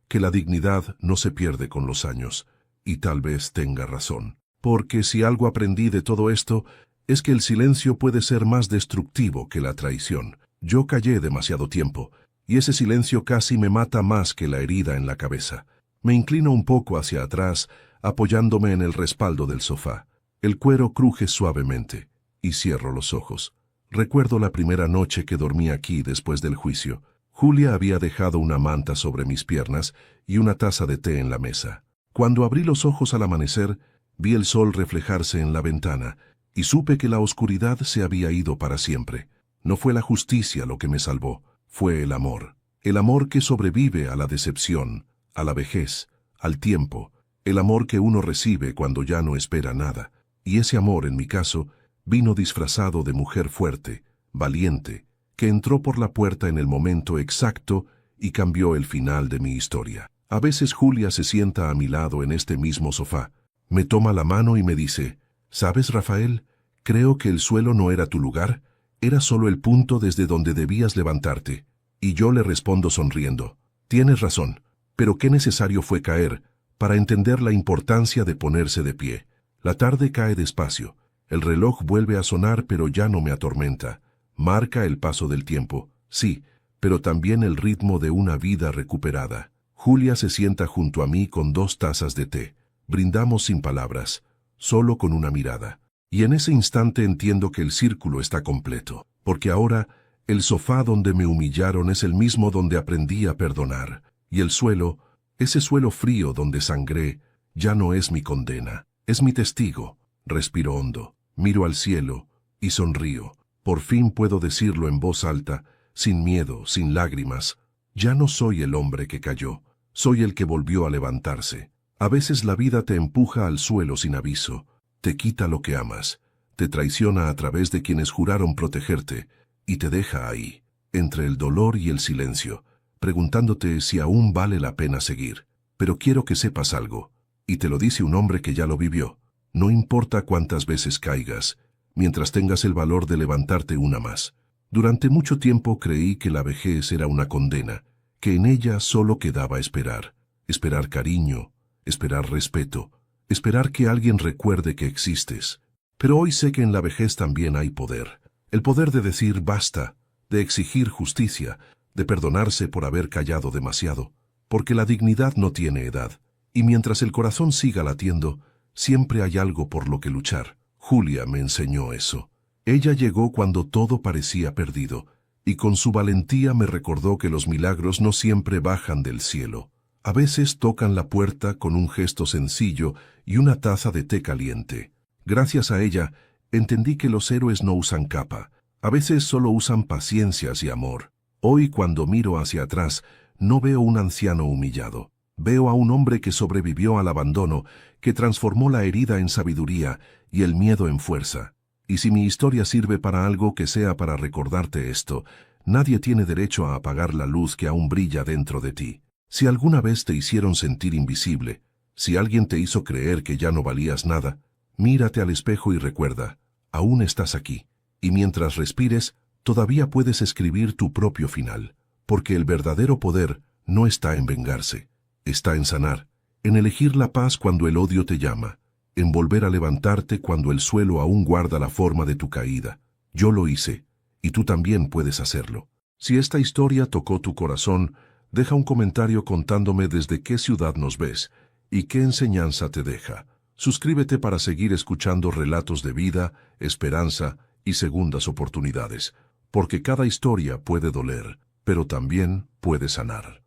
que la dignidad no se pierde con los años. Y tal vez tenga razón. Porque si algo aprendí de todo esto, es que el silencio puede ser más destructivo que la traición. Yo callé demasiado tiempo, y ese silencio casi me mata más que la herida en la cabeza. Me inclino un poco hacia atrás, apoyándome en el respaldo del sofá. El cuero cruje suavemente, y cierro los ojos. Recuerdo la primera noche que dormí aquí después del juicio. Julia había dejado una manta sobre mis piernas y una taza de té en la mesa. Cuando abrí los ojos al amanecer, vi el sol reflejarse en la ventana, y supe que la oscuridad se había ido para siempre. No fue la justicia lo que me salvó, fue el amor. El amor que sobrevive a la decepción, a la vejez, al tiempo. El amor que uno recibe cuando ya no espera nada. Y ese amor, en mi caso, vino disfrazado de mujer fuerte, valiente, que entró por la puerta en el momento exacto y cambió el final de mi historia. A veces Julia se sienta a mi lado en este mismo sofá, me toma la mano y me dice, «¿Sabes, Rafael? Creo que el suelo no era tu lugar, era solo el punto desde donde debías levantarte». Y yo le respondo sonriendo, «Tienes razón, pero qué necesario fue caer para entender la importancia de ponerse de pie». La tarde cae despacio, el reloj vuelve a sonar pero ya no me atormenta. Marca el paso del tiempo, sí, pero también el ritmo de una vida recuperada. Julia se sienta junto a mí con 2 tazas de té. Brindamos sin palabras, solo con una mirada. Y en ese instante entiendo que el círculo está completo, porque ahora el sofá donde me humillaron es el mismo donde aprendí a perdonar. Y el suelo, ese suelo frío donde sangré, ya no es mi condena, es mi testigo. Respiro hondo, miro al cielo y sonrío. Por fin puedo decirlo en voz alta, sin miedo, sin lágrimas. Ya no soy el hombre que cayó, soy el que volvió a levantarse. A veces la vida te empuja al suelo sin aviso, te quita lo que amas, te traiciona a través de quienes juraron protegerte y te deja ahí. entre el dolor y el silencio, preguntándote si aún vale la pena seguir. Pero quiero que sepas algo, y te lo dice un hombre que ya lo vivió. No importa cuántas veces caigas, mientras tengas el valor de levantarte una más. Durante mucho tiempo creí que la vejez era una condena, que en ella solo quedaba esperar. Esperar cariño, esperar respeto, esperar que alguien recuerde que existes. Pero hoy sé que en la vejez también hay poder. El poder de decir basta, de exigir justicia, de perdonarse por haber callado demasiado. Porque la dignidad no tiene edad, y mientras el corazón siga latiendo, siempre hay algo por lo que luchar. Julia me enseñó eso. Ella llegó cuando todo parecía perdido, y con su valentía me recordó que los milagros no siempre bajan del cielo. A veces tocan la puerta con un gesto sencillo y una taza de té caliente. Gracias a ella, entendí que los héroes no usan capa. A veces solo usan paciencias y amor. Hoy, cuando miro hacia atrás, no veo un anciano humillado. Veo a un hombre que sobrevivió al abandono, que transformó la herida en sabiduría y el miedo en fuerza. Y si mi historia sirve para algo, que sea para recordarte esto: nadie tiene derecho a apagar la luz que aún brilla dentro de ti. Si alguna vez te hicieron sentir invisible, si alguien te hizo creer que ya no valías nada, mírate al espejo y recuerda, aún estás aquí. Y mientras respires, todavía puedes escribir tu propio final. Porque el verdadero poder no está en vengarse, está en sanar, en elegir la paz cuando el odio te llama, en volver a levantarte cuando el suelo aún guarda la forma de tu caída. Yo lo hice, y tú también puedes hacerlo. Si esta historia tocó tu corazón, deja un comentario contándome desde qué ciudad nos ves y qué enseñanza te deja. Suscríbete para seguir escuchando relatos de vida, esperanza y segundas oportunidades, porque cada historia puede doler, pero también puede sanar.